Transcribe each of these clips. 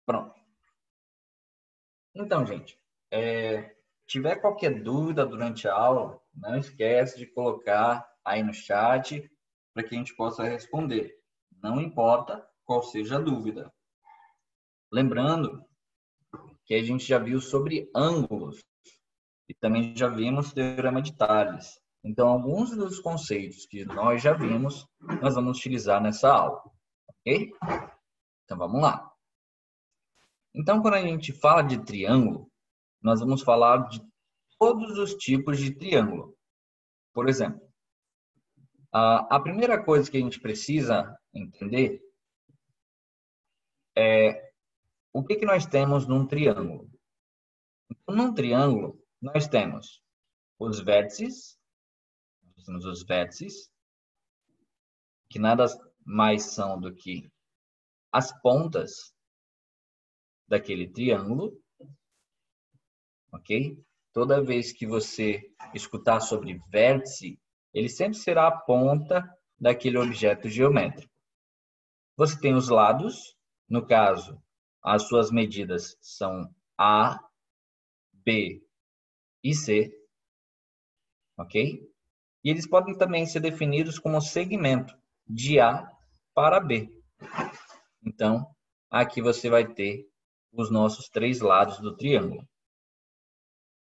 Pronto. Então, gente, tiver qualquer dúvida durante a aula, não esquece de colocar aí no chat para que a gente possa responder. Não importa qual seja a dúvida. Lembrando que a gente já viu sobre ângulos e também já vimos teorema de Tales. Então, alguns dos conceitos que nós já vimos, nós vamos utilizar nessa aula, ok? Então, vamos lá. Então, quando a gente fala de triângulo, nós vamos falar de todos os tipos de triângulo. Por exemplo, a primeira coisa que a gente precisa entender é o que nós temos num triângulo. Então, num triângulo, nós temos os vértices, que nada mais são do que as pontas daquele triângulo, ok? Toda vez que você escutar sobre vértice, ele sempre será a ponta daquele objeto geométrico. Você tem os lados, no caso, as suas medidas são A, B e C, ok? E eles podem também ser definidos como segmento de A para B. Então, aqui você vai ter os nossos três lados do triângulo.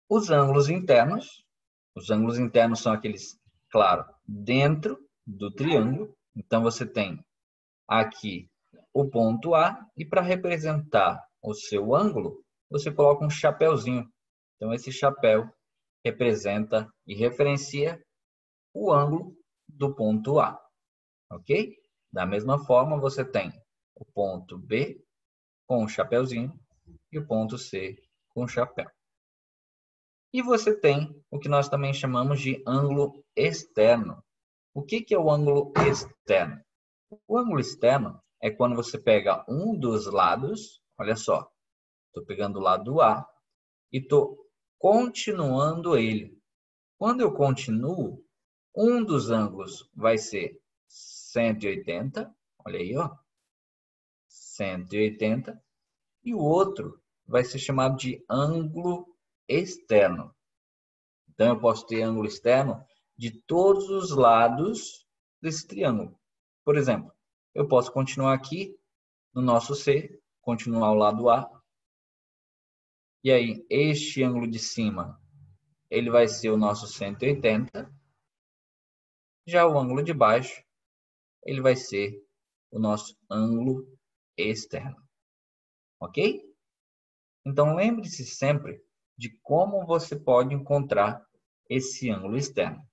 Os ângulos internos são aqueles, claro, dentro do triângulo. Então, você tem aqui o ponto A e para representar o seu ângulo, você coloca um chapéuzinho. Então, esse chapéu representa e referencia o ângulo do ponto A, ok? Da mesma forma, você tem o ponto B com o chapéuzinho e o ponto C com o chapéu. E você tem o que nós também chamamos de ângulo externo. O que é o ângulo externo? O ângulo externo é quando você pega um dos lados, olha só, estou pegando o lado A e estou continuando ele. Quando eu continuo, um dos ângulos vai ser 180, olha aí, ó, 180, e o outro vai ser chamado de ângulo externo. Então, eu posso ter ângulo externo de todos os lados desse triângulo. Por exemplo, eu posso continuar aqui no nosso C, continuar ao lado A. E aí, este ângulo de cima, ele vai ser o nosso 180. Já o ângulo de baixo, ele vai ser o nosso ângulo externo. Ok? Então, lembre-se sempre de como você pode encontrar esse ângulo externo.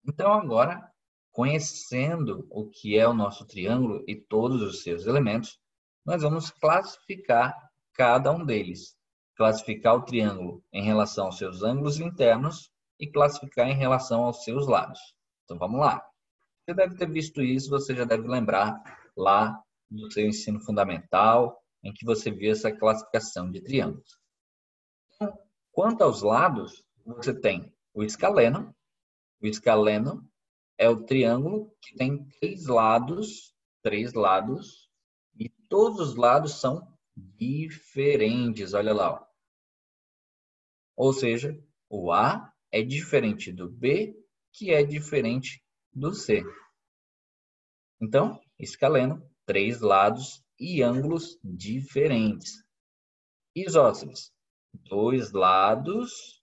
Então, agora, conhecendo o que é o nosso triângulo e todos os seus elementos, nós vamos classificar cada um deles. Classificar o triângulo em relação aos seus ângulos internos e classificar em relação aos seus lados. Então, vamos lá. Você deve ter visto isso, você já deve lembrar lá do seu ensino fundamental, em que você viu essa classificação de triângulos. Então, quanto aos lados, você tem o escaleno. O escaleno é o triângulo que tem três lados, e todos os lados são diferentes. Olha lá, ó. Ou seja, o A é diferente do B, que é diferente do C. Então, escaleno, três lados e ângulos diferentes. Isósceles, dois lados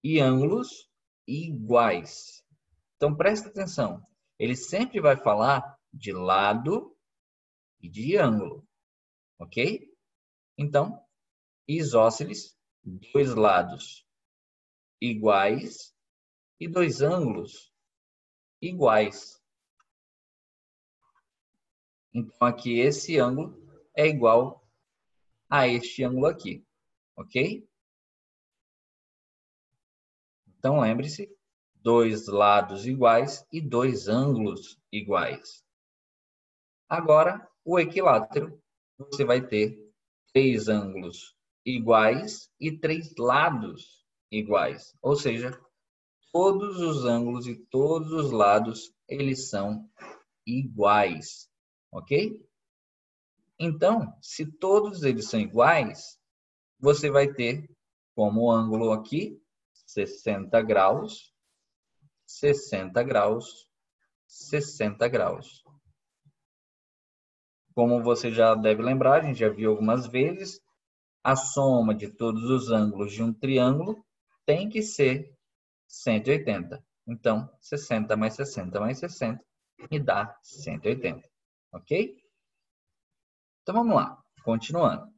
e ângulos iguais. Então, presta atenção. Ele sempre vai falar de lado e de ângulo, ok? Então, isósceles, dois lados iguais e dois ângulos iguais. Então, aqui esse ângulo é igual a este ângulo aqui, ok? Então, lembre-se, dois lados iguais e dois ângulos iguais. Agora, o equilátero, você vai ter três ângulos iguais e três lados iguais. Ou seja, todos os ângulos e todos os lados, eles são iguais, ok? Então, se todos eles são iguais, você vai ter como ângulo aqui 60 graus, 60 graus, 60 graus. Como você já deve lembrar, a gente já viu algumas vezes, a soma de todos os ângulos de um triângulo tem que ser 180. Então, 60 mais 60 mais 60 me dá 180. Ok? Então, vamos lá. Continuando.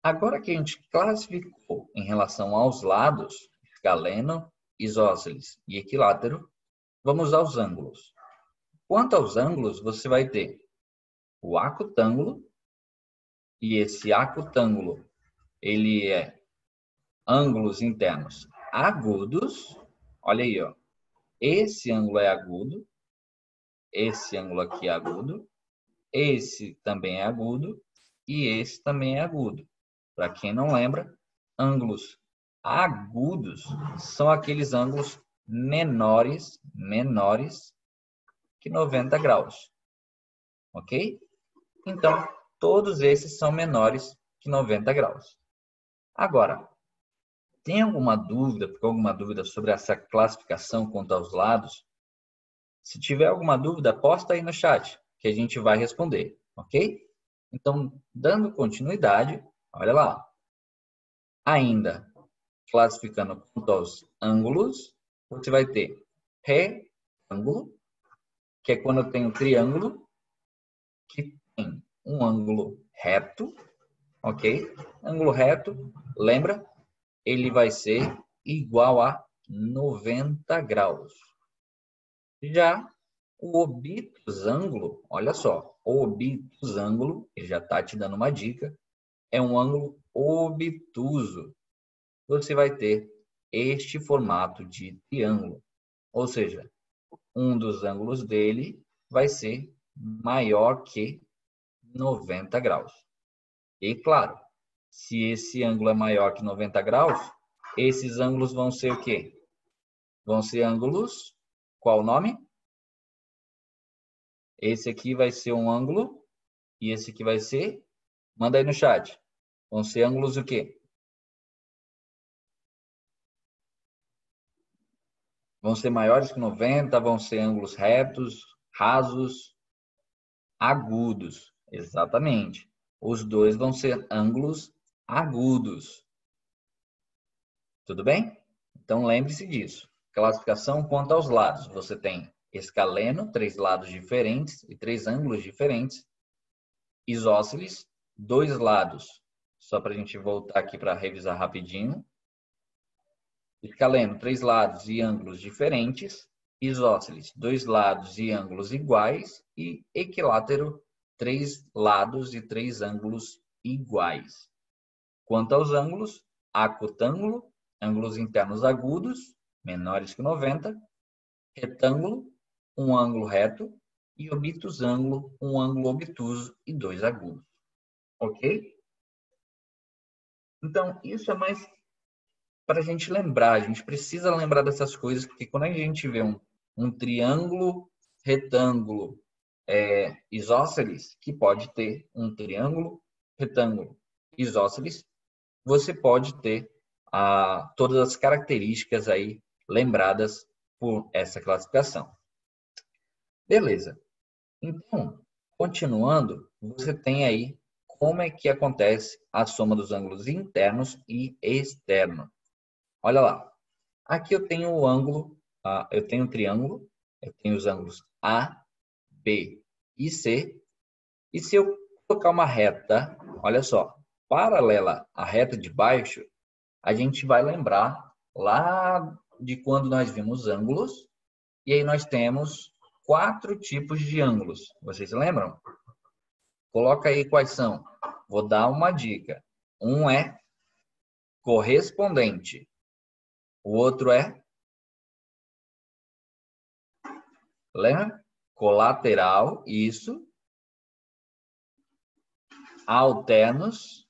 Agora que a gente classificou em relação aos lados, escaleno, isósceles e equilátero, vamos aos ângulos. Quanto aos ângulos, você vai ter o acutângulo, e esse acutângulo, ele é ângulos internos agudos. Olha aí, ó. Esse ângulo é agudo, esse ângulo aqui é agudo, esse também é agudo e esse também é agudo. Para quem não lembra, ângulos agudos são aqueles ângulos menores que 90 graus. Ok? Então, todos esses são menores que 90 graus. Agora, tem alguma dúvida, ficou alguma dúvida sobre essa classificação quanto aos lados? Se tiver alguma dúvida, posta aí no chat, que a gente vai responder, ok? Então, dando continuidade, olha lá. Ainda classificando quanto aos ângulos, você vai ter retângulo, que é quando eu tenho um triângulo que tem um ângulo reto, ok? Ângulo reto, lembra? Ele vai ser igual a 90 graus. Já o obtusângulo, olha só, o obtusângulo, ele já está te dando uma dica, é um ângulo obtuso. Você vai ter este formato de triângulo, ou seja, um dos ângulos dele vai ser maior que 90 graus. E claro, se esse ângulo é maior que 90 graus, esses ângulos vão ser o quê? Vão ser ângulos, qual o nome? Esse aqui vai ser um ângulo e esse aqui vai ser, manda aí no chat. Vão ser ângulos o quê? Vão ser maiores que 90, vão ser ângulos retos, rasos, agudos. Exatamente. Os dois vão ser ângulos agudos. Tudo bem? Então lembre-se disso. Classificação quanto aos lados. Você tem escaleno, 3 lados diferentes e 3 ângulos diferentes. Isósceles, 2 lados. Só para a gente voltar aqui para revisar rapidinho. Escaleno, 3 lados e ângulos diferentes. Isósceles, 2 lados e ângulos iguais. E equilátero, 3 lados e 3 ângulos iguais. Quanto aos ângulos, acutângulo, ângulos internos agudos, menores que 90. Retângulo, um ângulo reto. E obtusângulo, um ângulo obtuso e 2 agudos. Ok? Então, isso é mais para a gente lembrar. A gente precisa lembrar dessas coisas, porque quando a gente vê um triângulo, retângulo, isósceles, que pode ter um triângulo, retângulo, isósceles, você pode ter todas as características aí lembradas por essa classificação. Beleza. Então, continuando, você tem aí como é que acontece a soma dos ângulos internos e externos. Olha lá. Aqui eu tenho o ângulo, eu tenho um triângulo, eu tenho os ângulos A, B e C. E se eu colocar uma reta, olha só, paralela à reta de baixo, a gente vai lembrar lá de quando nós vimos ângulos. E aí nós temos 4 tipos de ângulos. Vocês lembram? Coloca aí quais são. Vou dar uma dica. Um é correspondente. O outro é, lembra? Colateral, isso. Alternos.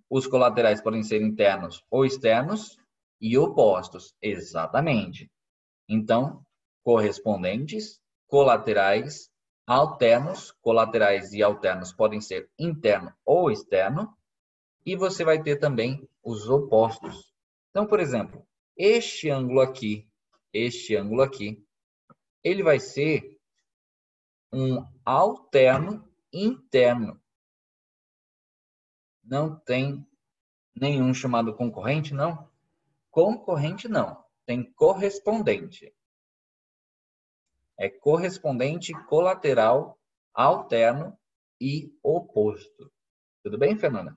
Os colaterais podem ser internos ou externos. E opostos, exatamente. Então, correspondentes, colaterais alternos, colaterais e alternos podem ser interno ou externo, e você vai ter também os opostos. Então, por exemplo, este ângulo aqui, ele vai ser um alterno interno. Não tem nenhum chamado concorrente, não? Concorrente, não. Tem correspondente. É correspondente, colateral, alterno e oposto. Tudo bem, Fernanda?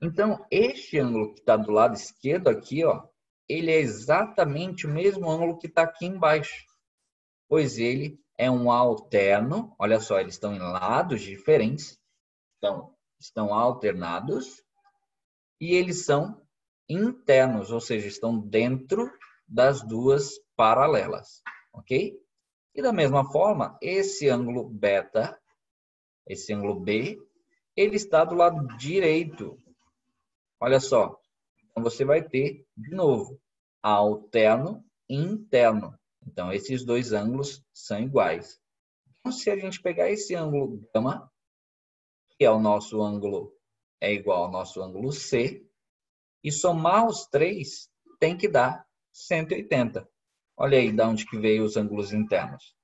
Então, este ângulo que está do lado esquerdo aqui, ó, ele é exatamente o mesmo ângulo que está aqui embaixo. Pois ele é um alterno. Olha só, eles estão em lados diferentes. Então, estão alternados. E eles são internos, ou seja, estão dentro das duas paralelas. Ok? E da mesma forma, esse ângulo beta, esse ângulo B, ele está do lado direito. Olha só. Então, você vai ter, de novo, alterno e interno. Então, esses dois ângulos são iguais. Então, se a gente pegar esse ângulo gama, que é o nosso ângulo, é igual ao nosso ângulo C, e somar os três, tem que dar 180. Olha aí de onde que veio os ângulos internos.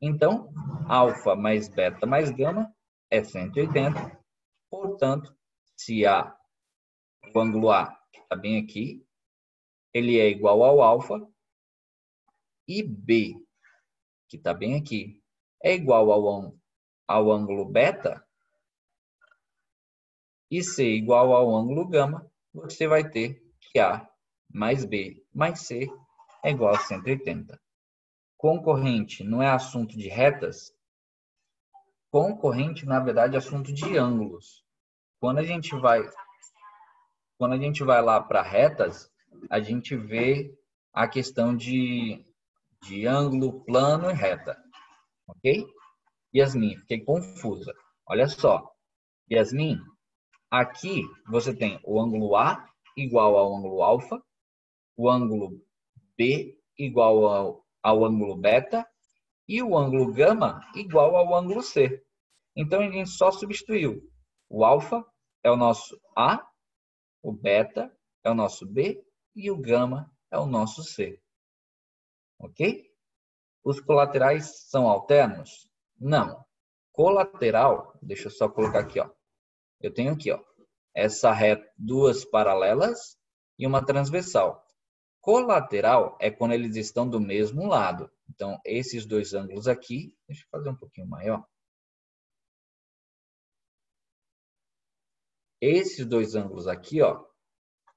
Então, alfa mais beta mais gama é 180. Portanto, se o ângulo A, que está bem aqui, ele é igual ao alfa, e B, que está bem aqui, é igual ao ângulo beta, e C igual ao ângulo gama, você vai ter que A mais B mais C é igual a 180. Concorrente não é assunto de retas? Concorrente, na verdade, é assunto de ângulos. Quando a gente vai lá para retas, a gente vê a questão de ângulo, plano e reta. Ok? Yasmin, fiquei confusa. Olha só. Yasmin, aqui você tem o ângulo A igual ao ângulo alfa, o ângulo B igual ao ângulo beta e o ângulo gama igual ao ângulo C. Então, a gente só substituiu. O alfa é o nosso A, o beta é o nosso B e o gama é o nosso C. Ok? Os colaterais são alternos? Não. Colateral, deixa eu só colocar aqui, ó. Eu tenho aqui, ó, essa reta, duas paralelas e uma transversal. Colateral é quando eles estão do mesmo lado. Então, esses dois ângulos aqui, deixa eu fazer um pouquinho maior. Esses dois ângulos aqui, ó,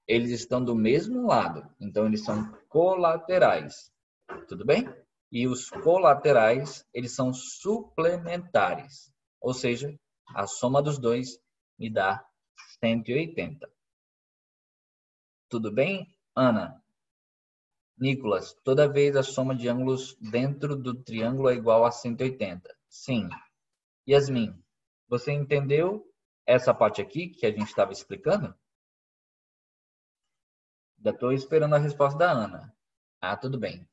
eles estão do mesmo lado. Então, eles são colaterais. Tudo bem? E os colaterais, eles são suplementares. Ou seja, a soma dos dois me dá 180. Tudo bem, Ana? Nicolas, toda vez a soma de ângulos dentro do triângulo é igual a 180. Sim. Yasmin, você entendeu essa parte aqui que a gente estava explicando? Ainda estou esperando a resposta da Ana. Ah, tudo bem.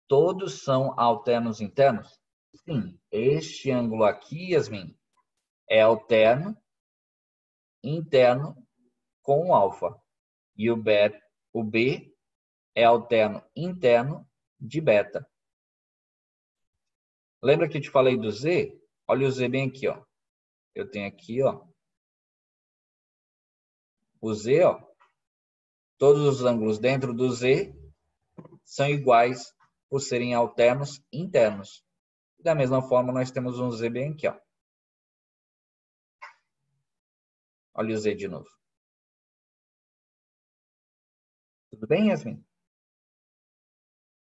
Todos são alternos internos? Sim. Este ângulo aqui, Yasmin, é alterno interno com o alfa. E o B é alterno interno de beta. Lembra que eu te falei do Z? Olha o Z bem aqui, ó. Eu tenho aqui, ó. O Z, ó. Todos os ângulos dentro do Z são iguais por serem alternos internos. Da mesma forma, nós temos um Z bem aqui, ó. Olha o Z de novo. Tudo bem, Yasmin?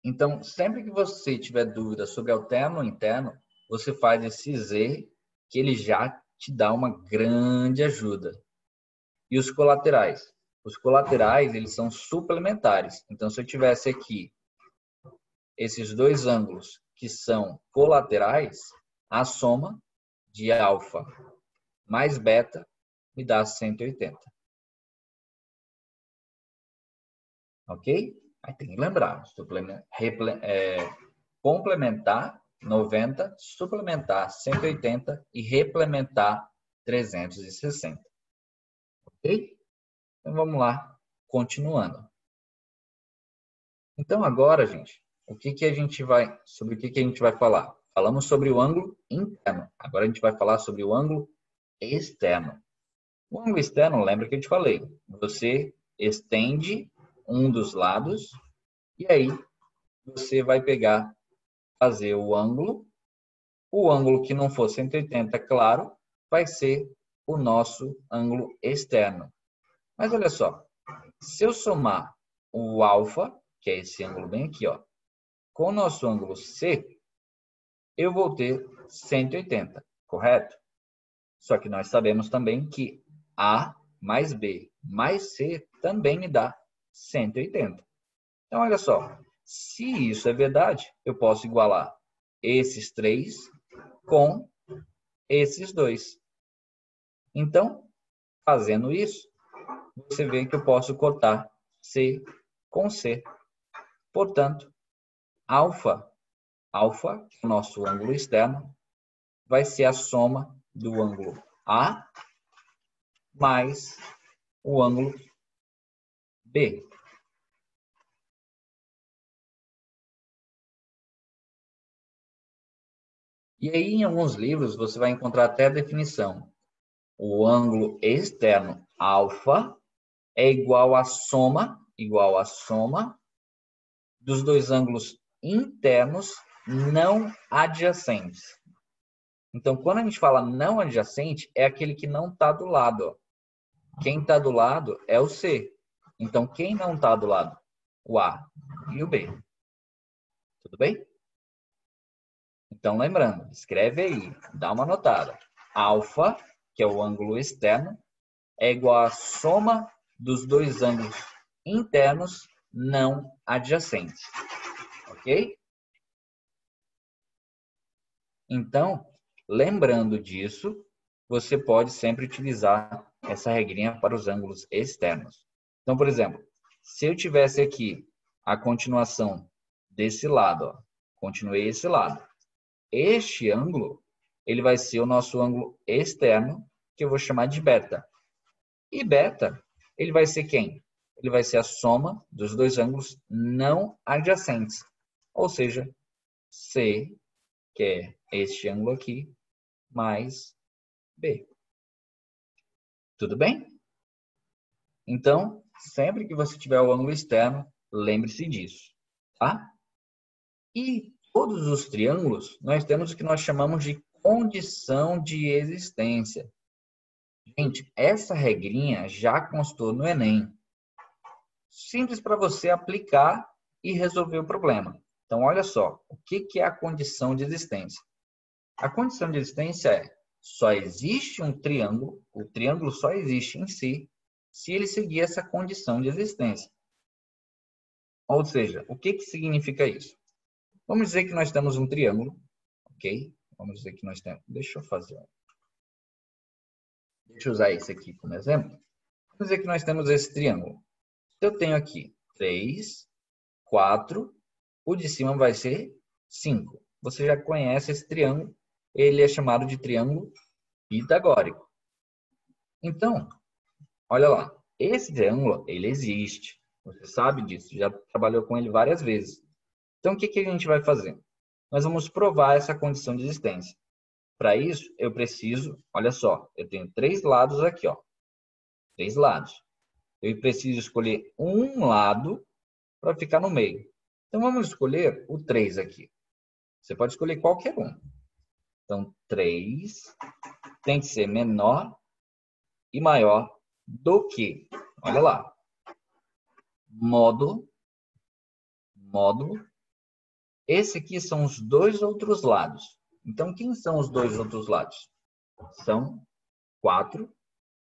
Então, sempre que você tiver dúvida sobre alterno ou interno, você faz esse Z, que ele já te dá uma grande ajuda. E os colaterais? Os colaterais, eles são suplementares. Então, se eu tivesse aqui esses dois ângulos que são colaterais, a soma de alfa mais beta me dá 180. Ok? Aí tem que lembrar, complementar 90, suplementar 180 e replementar 360. Ok? Então, vamos lá, continuando. Então, agora, gente, sobre o que a gente vai falar? Falamos sobre o ângulo interno. Agora a gente vai falar sobre o ângulo externo. O ângulo externo, lembra que eu te falei? Você estende um dos lados e aí você vai fazer o ângulo que não for 180, claro, vai ser o nosso ângulo externo. Mas olha só, se eu somar o alfa, que é esse ângulo bem aqui, ó, com o nosso ângulo C, eu vou ter 180, correto? Só que nós sabemos também que A mais B mais C também me dá 180. Então, olha só, se isso é verdade, eu posso igualar esses três com esses dois. Então, fazendo isso, você vê que eu posso cotar C com C. Portanto, alfa, que é o nosso ângulo externo, vai ser a soma do ângulo A mais o ângulo B. E aí, em alguns livros, você vai encontrar até a definição. O ângulo externo alfa é igual à soma dos dois ângulos internos não adjacentes. Então, quando a gente fala não adjacente, é aquele que não está do lado. Ó. Quem está do lado é o C. Então, quem não está do lado? O A e o B. Tudo bem? Então, lembrando, escreve aí, dá uma anotada. Alfa, que é o ângulo externo, é igual à soma dos dois ângulos internos não adjacentes. Ok? Então, lembrando disso, você pode sempre utilizar essa regrinha para os ângulos externos. Então, por exemplo, se eu tivesse aqui a continuação desse lado, ó, continuei esse lado. Este ângulo, ele vai ser o nosso ângulo externo, que eu vou chamar de beta. E beta, ele vai ser quem? Ele vai ser a soma dos dois ângulos não adjacentes. Ou seja, C, que é este ângulo aqui, mais B. Tudo bem? Então, sempre que você tiver o ângulo externo, lembre-se disso, tá? E todos os triângulos, nós temos o que nós chamamos de condição de existência. Gente, essa regrinha já constou no Enem. Simples para você aplicar e resolver o problema. Então, olha só, o que é a condição de existência? A condição de existência é, só existe um triângulo, o triângulo só existe em si, se ele seguir essa condição de existência. Ou seja, o que significa isso? Vamos dizer que nós temos um triângulo, ok? Vamos dizer que nós temos... Deixa eu usar esse aqui como exemplo. Vamos dizer que nós temos esse triângulo. Eu tenho aqui 3, 4, o de cima vai ser 5. Você já conhece esse triângulo, ele é chamado de triângulo pitagórico. Então, olha lá, esse triângulo, ele existe. Você sabe disso, já trabalhou com ele várias vezes. Então, o que a gente vai fazer? Nós vamos provar essa condição de existência. Para isso, eu preciso, olha só, eu tenho 3 lados aqui, ó. 3 lados. Eu preciso escolher um lado para ficar no meio. Então, vamos escolher o 3 aqui. Você pode escolher qualquer um. Então, 3 tem que ser menor e maior do que, olha lá, módulo. Esse aqui são os dois outros lados. Então, quem são os dois outros lados? São 4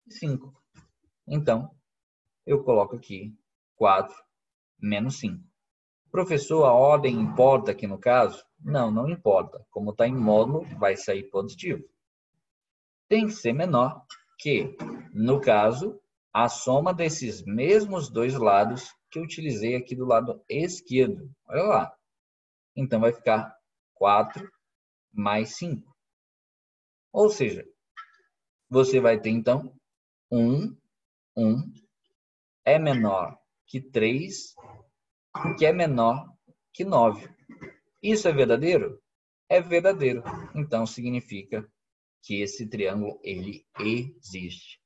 e 5. Então, eu coloco aqui 4 menos 5. Professor, a ordem importa aqui no caso? Não, não importa. Como está em módulo, vai sair positivo. Tem que ser menor que, no caso, a soma desses mesmos dois lados que eu utilizei aqui do lado esquerdo. Olha lá. Então, vai ficar 4 mais 5. Ou seja, você vai ter, então, 1 é menor que 3, que é menor que 9. Isso é verdadeiro? É verdadeiro. Então, significa que esse triângulo, ele existe.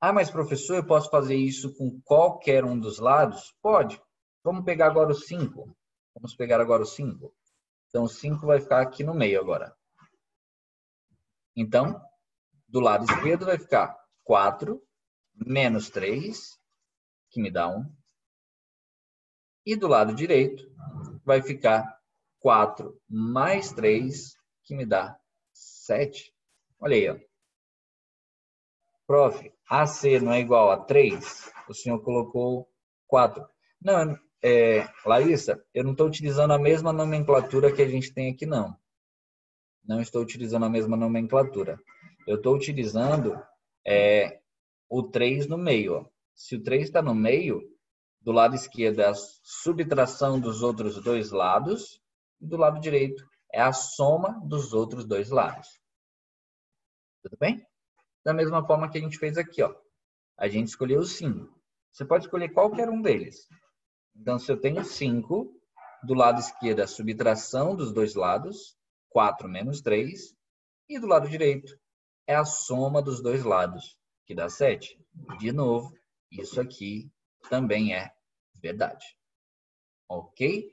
Ah, mas professor, eu posso fazer isso com qualquer um dos lados? Pode. Vamos pegar agora o 5. Vamos pegar agora o 5. Então, o 5 vai ficar aqui no meio agora. Então, do lado esquerdo vai ficar 4 menos 3, que me dá 1. E do lado direito vai ficar 4 mais 3, que me dá 7. Olha aí, ó. Prof, AC não é igual a 3? O senhor colocou 4. Não, Larissa, eu não estou utilizando a mesma nomenclatura que a gente tem aqui, não. Não estou utilizando a mesma nomenclatura. Eu estou utilizando o 3 no meio. Ó. Se o 3 está no meio, do lado esquerdo é a subtração dos outros dois lados, e do lado direito é a soma dos outros dois lados. Tudo bem? Da mesma forma que a gente fez aqui, ó. A gente escolheu o 5. Você pode escolher qualquer um deles. Então, se eu tenho 5, do lado esquerdo é a subtração dos dois lados, 4 menos 3, e do lado direito é a soma dos dois lados, que dá 7. De novo, isso aqui também é verdade. Ok?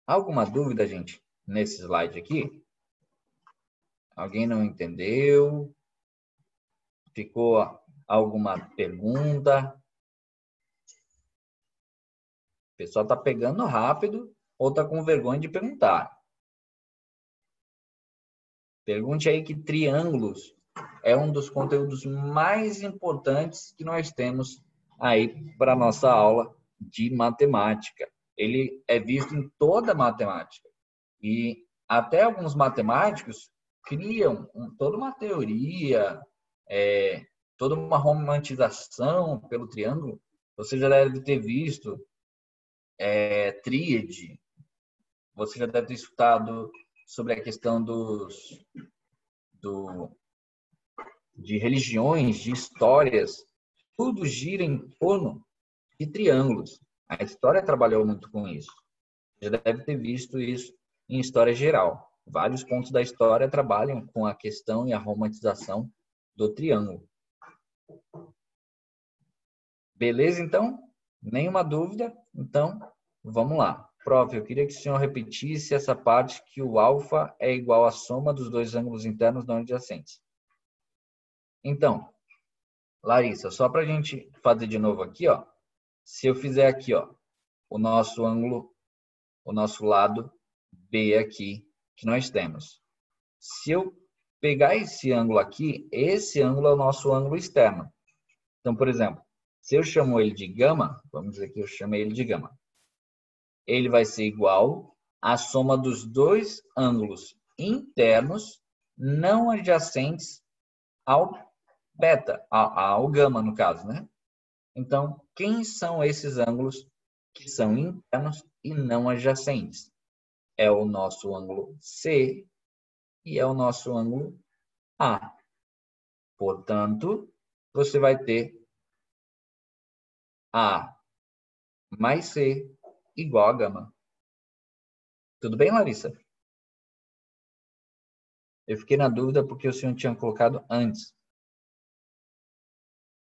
Alguma dúvida, gente, nesse slide aqui? Alguém não entendeu? Ficou alguma pergunta? O pessoal está pegando rápido ou está com vergonha de perguntar? Pergunte aí que triângulos é um dos conteúdos mais importantes que nós temos aí para a nossa aula de matemática. Ele é visto em toda a matemática. E até alguns matemáticos criam toda uma teoria, toda uma romantização pelo triângulo. Você já deve ter visto tríade, você já deve ter escutado sobre a questão de religiões, de histórias. Tudo gira em torno de triângulos. A história trabalhou muito com isso. Já deve ter visto isso em história geral. Vários pontos da história trabalham com a questão e a romantização do triângulo. Beleza, então? Nenhuma dúvida? Então, vamos lá. Prof, eu queria que o senhor repetisse essa parte que o alfa é igual à soma dos dois ângulos internos não adjacentes. Então, Larissa, só para a gente fazer de novo aqui, ó. Se eu fizer aqui, ó, o nosso ângulo, o nosso lado B aqui, que nós temos. Se eu pegar esse ângulo aqui, esse ângulo é o nosso ângulo externo. Então, por exemplo, se eu chamo ele de gama, vamos dizer que eu chamei ele de gama, ele vai ser igual à soma dos dois ângulos internos não adjacentes ao beta, ao gama, no caso, né? Então, quem são esses ângulos que são internos e não adjacentes? É o nosso ângulo C e é o nosso ângulo A. Portanto, você vai ter A mais C igual a gama. Tudo bem, Larissa? Eu fiquei na dúvida porque o senhor tinha colocado antes.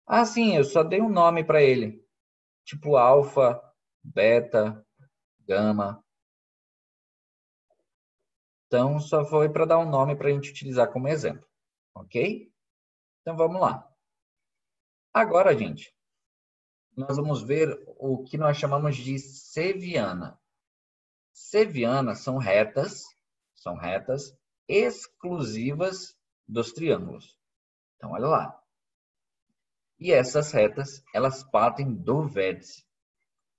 Ah, sim, eu só dei um nome para ele. Tipo alfa, beta, gama. Então, só foi para dar um nome para a gente utilizar como exemplo. Ok? Então, vamos lá. Agora, gente, nós vamos ver o que nós chamamos de ceviana. Cevianas são retas exclusivas dos triângulos. Então, olha lá. E essas retas, elas partem do vértice.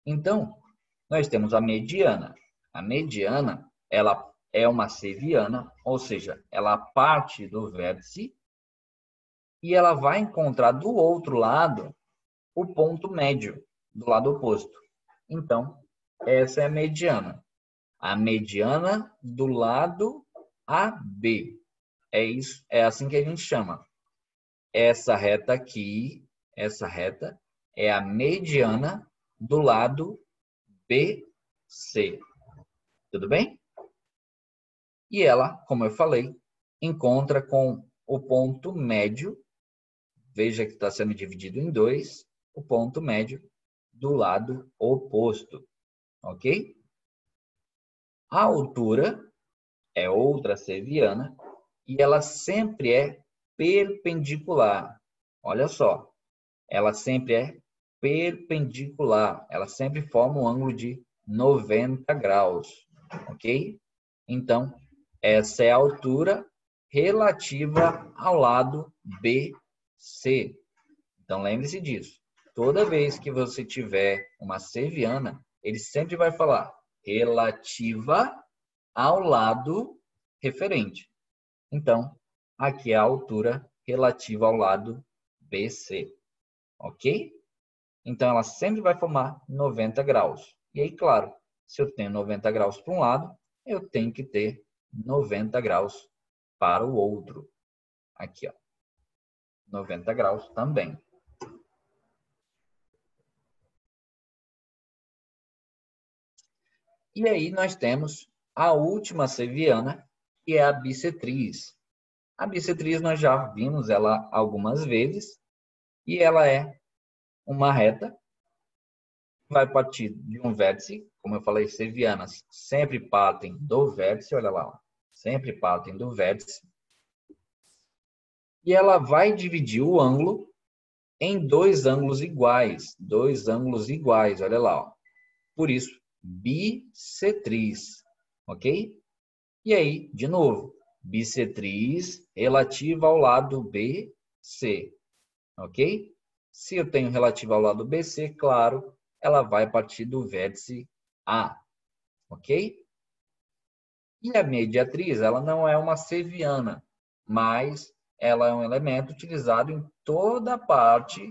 Então, nós temos a mediana. A mediana, ela é uma ceviana, ou seja, ela parte do vértice e ela vai encontrar do outro lado o ponto médio, do lado oposto. Então, essa é a mediana. A mediana do lado AB. É isso, é assim que a gente chama. Essa reta aqui, essa reta, é a mediana do lado BC. Tudo bem? E ela, como eu falei, encontra com o ponto médio. Veja que está sendo dividido em dois, o ponto médio do lado oposto. Ok? A altura é outra serviana e ela sempre é perpendicular. Olha só, ela sempre é perpendicular. Ela sempre forma um ângulo de 90 graus. Ok? Então, essa é a altura relativa ao lado BC. Então, lembre-se disso. Toda vez que você tiver uma serviana, ele sempre vai falar relativa ao lado referente. Então, aqui é a altura relativa ao lado BC. Ok? Então, ela sempre vai formar 90 graus. E aí, claro, se eu tenho 90 graus para um lado, eu tenho que ter 90 graus para o outro. Aqui, ó. 90 graus também. E aí nós temos a última serviana, que é a bissetriz. A bissetriz nós já vimos ela algumas vezes, e ela é uma reta, vai partir de um vértice, como eu falei, servianas sempre partem do vértice, olha lá, ó, sempre partem do vértice, e ela vai dividir o ângulo em dois ângulos iguais, olha lá, ó. Por isso, bissetriz, ok? E aí, de novo, bissetriz relativa ao lado BC, ok? Se eu tenho relativa ao lado BC, claro, ela vai partir do vértice A, ok? E a mediatriz, ela não é uma serviana, mas ela é um elemento utilizado em toda a parte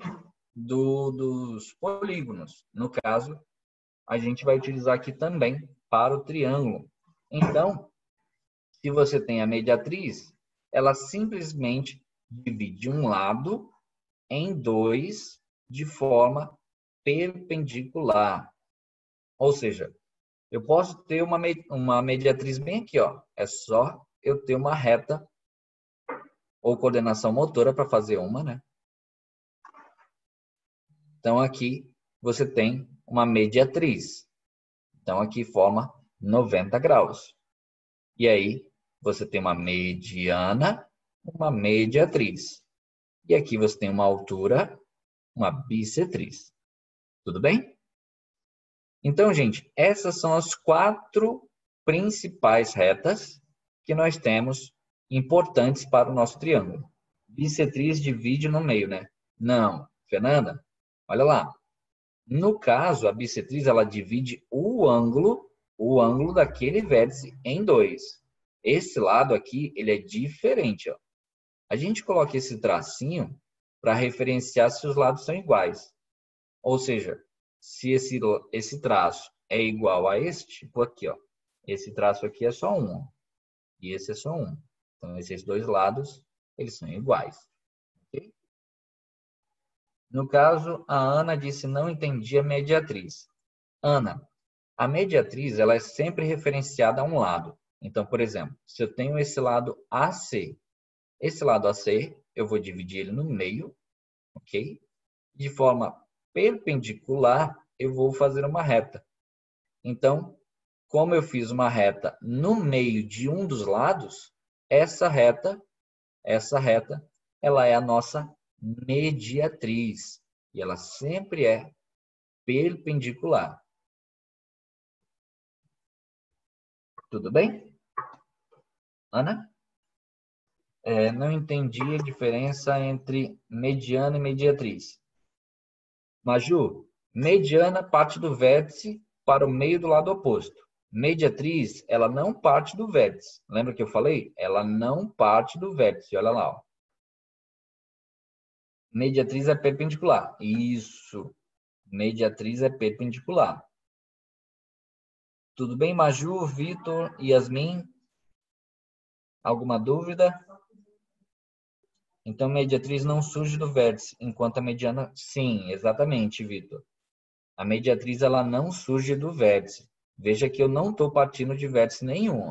dos polígonos. No caso, a gente vai utilizar aqui também para o triângulo. Então, se você tem a mediatriz, ela simplesmente divide um lado em dois de forma perpendicular. Ou seja, eu posso ter uma mediatriz bem aqui, ó. É só eu ter uma reta ou coordenação motora para fazer uma, né? Então, aqui você tem uma mediatriz. Então, aqui forma 90 graus. E aí, você tem uma mediana, uma mediatriz. E aqui você tem uma altura, uma bissetriz. Tudo bem? Então, gente, essas são as 4 principais retas que nós temos importantes para o nosso triângulo. Bissetriz divide no meio, né? Não. Fernanda, olha lá. No caso, a bissetriz, ela divide o ângulo daquele vértice em dois. Esse lado aqui, ele é diferente, ó. A gente coloca esse tracinho para referenciar se os lados são iguais. Ou seja, se esse traço é igual a esse tipo aqui, ó. Esse traço aqui é só um, ó, e esse é só um. Então, esses dois lados, eles são iguais. Okay? No caso, a Ana disse não entendi a mediatriz. Ana, a mediatriz ela é sempre referenciada a um lado. Então, por exemplo, se eu tenho esse lado AC, esse lado AC, eu vou dividir ele no meio, ok? De forma perpendicular, eu vou fazer uma reta. Então, como eu fiz uma reta no meio de um dos lados, essa reta, ela é a nossa mediatriz. E ela sempre é perpendicular. Tudo bem? Ana? Não entendi a diferença entre mediana e mediatriz. Maju, mediana parte do vértice para o meio do lado oposto. Mediatriz, ela não parte do vértice. Lembra que eu falei? Ela não parte do vértice. Olha lá, ó. Mediatriz é perpendicular. Isso. Mediatriz é perpendicular. Tudo bem, Maju, Vitor, Yasmin? Alguma dúvida? Então, a mediatriz não surge do vértice, enquanto a mediana... Sim, exatamente, Vitor. A mediatriz ela não surge do vértice. Veja que eu não estou partindo de vértice nenhum.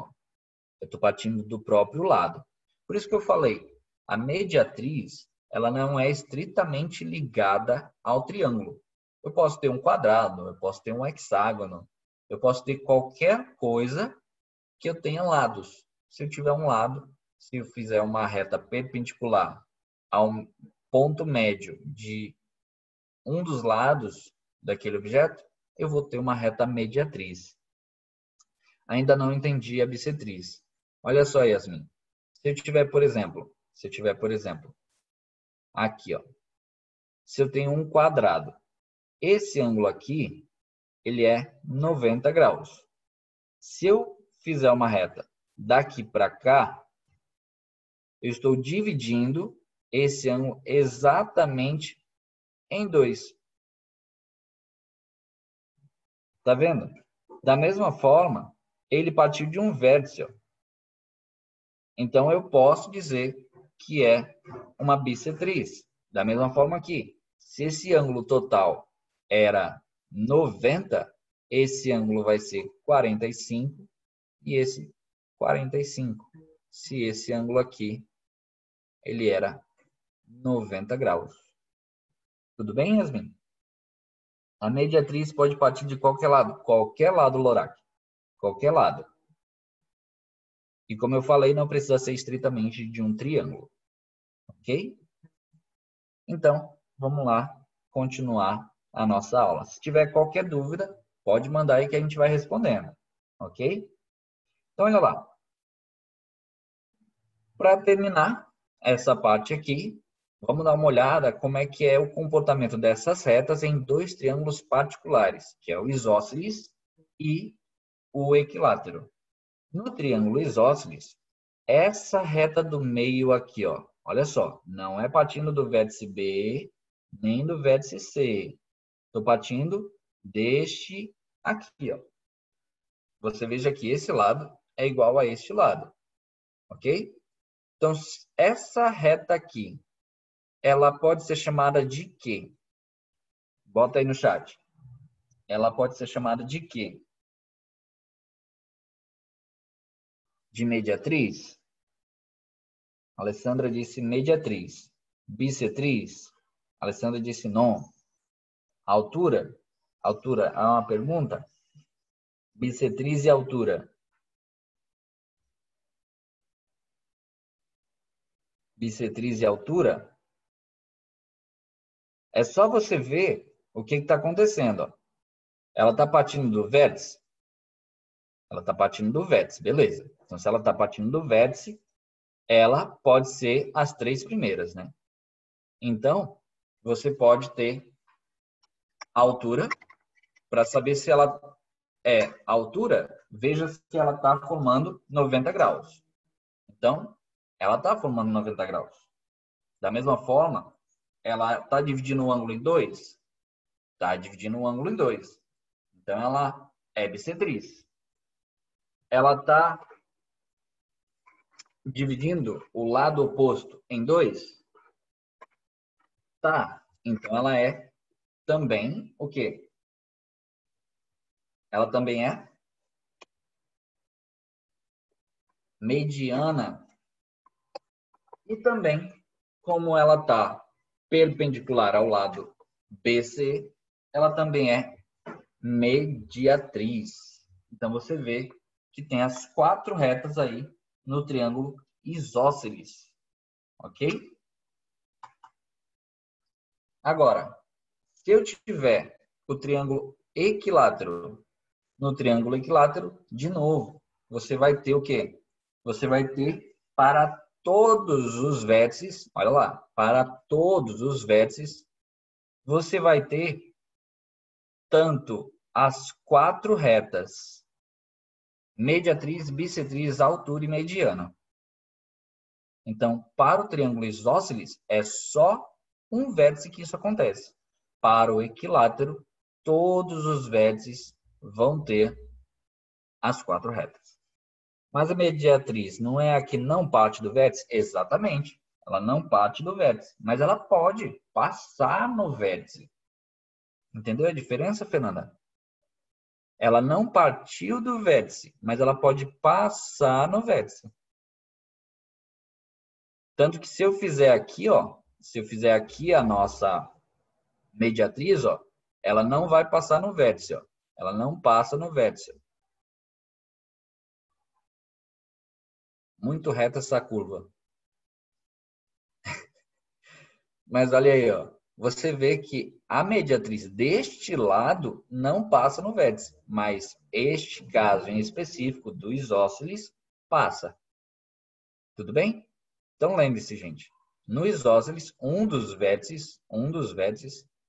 Eu estou partindo do próprio lado. Por isso que eu falei, a mediatriz ela não é estritamente ligada ao triângulo. Eu posso ter um quadrado, eu posso ter um hexágono, eu posso ter qualquer coisa que eu tenha lados. Se eu tiver um lado, se eu fizer uma reta perpendicular ao ponto médio de um dos lados daquele objeto, eu vou ter uma reta mediatriz. Ainda não entendi a bissetriz. Olha só, Yasmin. Se eu tiver, por exemplo, aqui, ó. Se eu tenho um quadrado, esse ângulo aqui, ele é 90 graus. Se eu fizer uma reta daqui para cá, eu estou dividindo esse ângulo exatamente em 2. Tá vendo? Da mesma forma, ele partiu de um vértice, ó. Então, eu posso dizer que é uma bissetriz. Da mesma forma que, se esse ângulo total era 90, esse ângulo vai ser 45 e esse 45. Se esse ângulo aqui, ele era 90 graus. Tudo bem, Yasmin? A mediatriz pode partir de qualquer lado, Lorac. Qualquer lado. E como eu falei, não precisa ser estritamente de um triângulo. Ok? Então, vamos lá continuar a nossa aula. Se tiver qualquer dúvida, pode mandar aí que a gente vai respondendo. Ok? Então, olha lá. Para terminar essa parte aqui, vamos dar uma olhada como é que é o comportamento dessas retas em dois triângulos particulares, que é o isósceles e o equilátero. No triângulo isósceles, essa reta do meio aqui, ó, olha só, não é partindo do vértice B, nem do vértice C. Estou partindo deste aqui, ó. Você veja que esse lado é igual a este lado, ok? Então, essa reta aqui, ela pode ser chamada de quê? Bota aí no chat. Ela pode ser chamada de quê? De mediatriz? A Alessandra disse mediatriz. Bissetriz? A Alessandra disse não. Altura? Altura é uma pergunta? Bissetriz e altura? Bissetriz e altura? É só você ver o que está acontecendo. Ó. Ela está partindo do vértice? Ela está partindo do vértice, beleza. Então, se ela está partindo do vértice, ela pode ser as três primeiras, né? Então, você pode ter a altura, para saber se ela é altura, veja se ela está formando 90 graus. Então, ela está formando 90 graus. Da mesma forma, ela está dividindo o ângulo em 2? Está dividindo o ângulo em 2. Então, ela é bissetriz. Ela está dividindo o lado oposto em 2? Tá. Então, ela é também o quê? Ela também é mediana. E também, como ela está perpendicular ao lado BC, ela também é mediatriz. Então, você vê que tem as 4 retas aí no triângulo isósceles. Ok? Agora, se eu tiver o triângulo equilátero, no triângulo equilátero, de novo, você vai ter o quê? Você vai ter para todos os vértices, olha lá, para todos os vértices, você vai ter tanto as 4 retas, mediatriz, bissetriz, altura e mediana. Então, para o triângulo isósceles, é só um vértice que isso acontece. Para o equilátero, todos os vértices vão ter as 4 retas. Mas a mediatriz não é a que não parte do vértice? Exatamente. Ela não parte do vértice, mas ela pode passar no vértice. Entendeu a diferença, Fernanda? Ela não partiu do vértice, mas ela pode passar no vértice. Tanto que se eu fizer aqui, ó, se eu fizer aqui a nossa mediatriz, ó, ela não vai passar no vértice, ó. Ela não passa no vértice. Muito reta essa curva. Mas olha aí, ó. Você vê que a mediatriz deste lado não passa no vértice, mas este caso em específico do isósceles passa. Tudo bem? Então lembre-se, gente, no isósceles, um dos vértices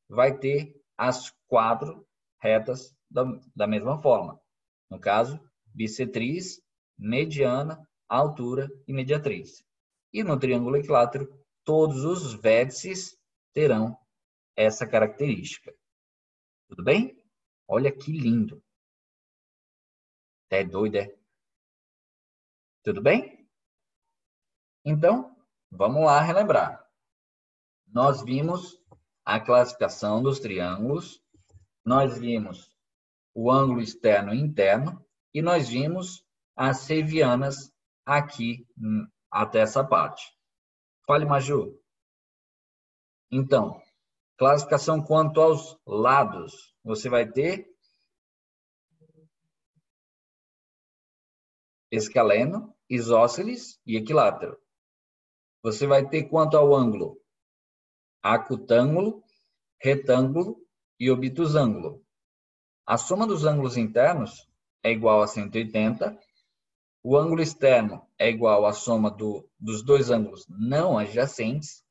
vai ter as 4 retas da mesma forma. No caso, bissetriz, mediana, altura e mediatriz. E no triângulo equilátero, todos os vértices terão essa característica. Tudo bem? Olha que lindo. É doido, é? Tudo bem? Então, vamos lá relembrar. Nós vimos a classificação dos triângulos, nós vimos o ângulo externo e interno, e nós vimos as sevianas aqui até essa parte. Fale, Maju. Então, classificação quanto aos lados. Você vai ter escaleno, isósceles e equilátero. Você vai ter quanto ao ângulo acutângulo, retângulo e obtusângulo. A soma dos ângulos internos é igual a 180. O ângulo externo é igual à soma dos dois ângulos não adjacentes.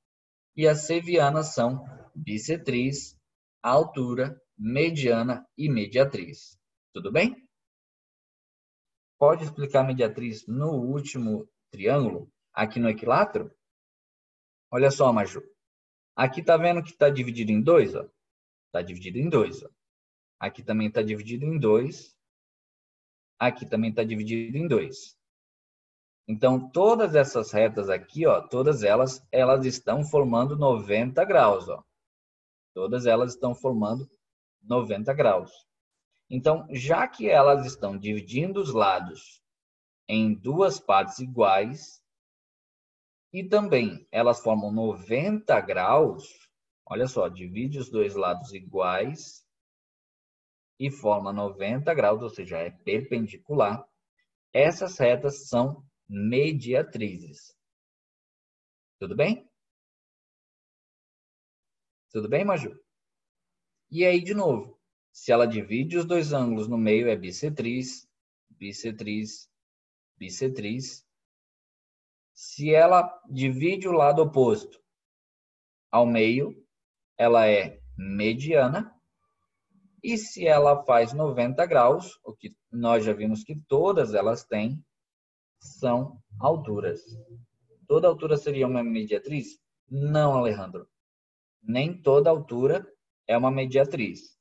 E as sevianas são bissetriz, altura, mediana e mediatriz. Tudo bem? Pode explicar a mediatriz no último triângulo, aqui no equilátero? Olha só, Maju. Aqui tá vendo que está dividido em 2? Está dividido em 2. Aqui também está dividido em 2. Aqui também está dividido em 2. Então, todas essas retas aqui, ó, todas elas estão formando 90 graus. Ó. Todas elas estão formando 90 graus. Então, já que elas estão dividindo os lados em 2 partes iguais, e também elas formam 90 graus, olha só, divide os 2 lados iguais e forma 90 graus, ou seja, é perpendicular. Essas retas são mediatrizes. Tudo bem? Tudo bem, Maju? E aí, de novo, se ela divide os 2 ângulos no meio, é bissetriz, bissetriz, bissetriz. Se ela divide o lado oposto ao meio, ela é mediana. E se ela faz 90 graus, o que nós já vimos que todas elas têm, são alturas. Toda altura seria uma mediatriz? Não, Alejandro. Nem toda altura é uma mediatriz.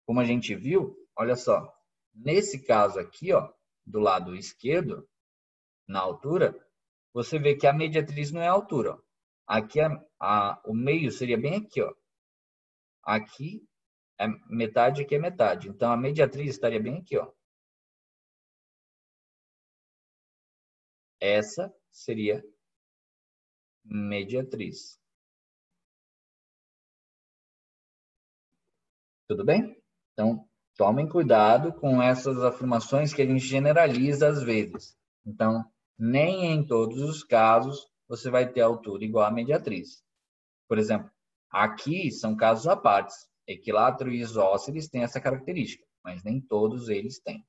Como a gente viu, olha só, nesse caso aqui, ó, do lado esquerdo, na altura, você vê que a mediatriz não é a altura. Ó. Aqui o meio seria bem aqui, ó. Aqui é metade, aqui é metade. Então a mediatriz estaria bem aqui, ó. Essa seria mediatriz. Tudo bem? Então, tomem cuidado com essas afirmações que a gente generaliza às vezes. Então, nem em todos os casos você vai ter altura igual a mediatriz. Por exemplo, aqui são casos à parte. Equilátero e isósceles têm essa característica, mas nem todos eles têm.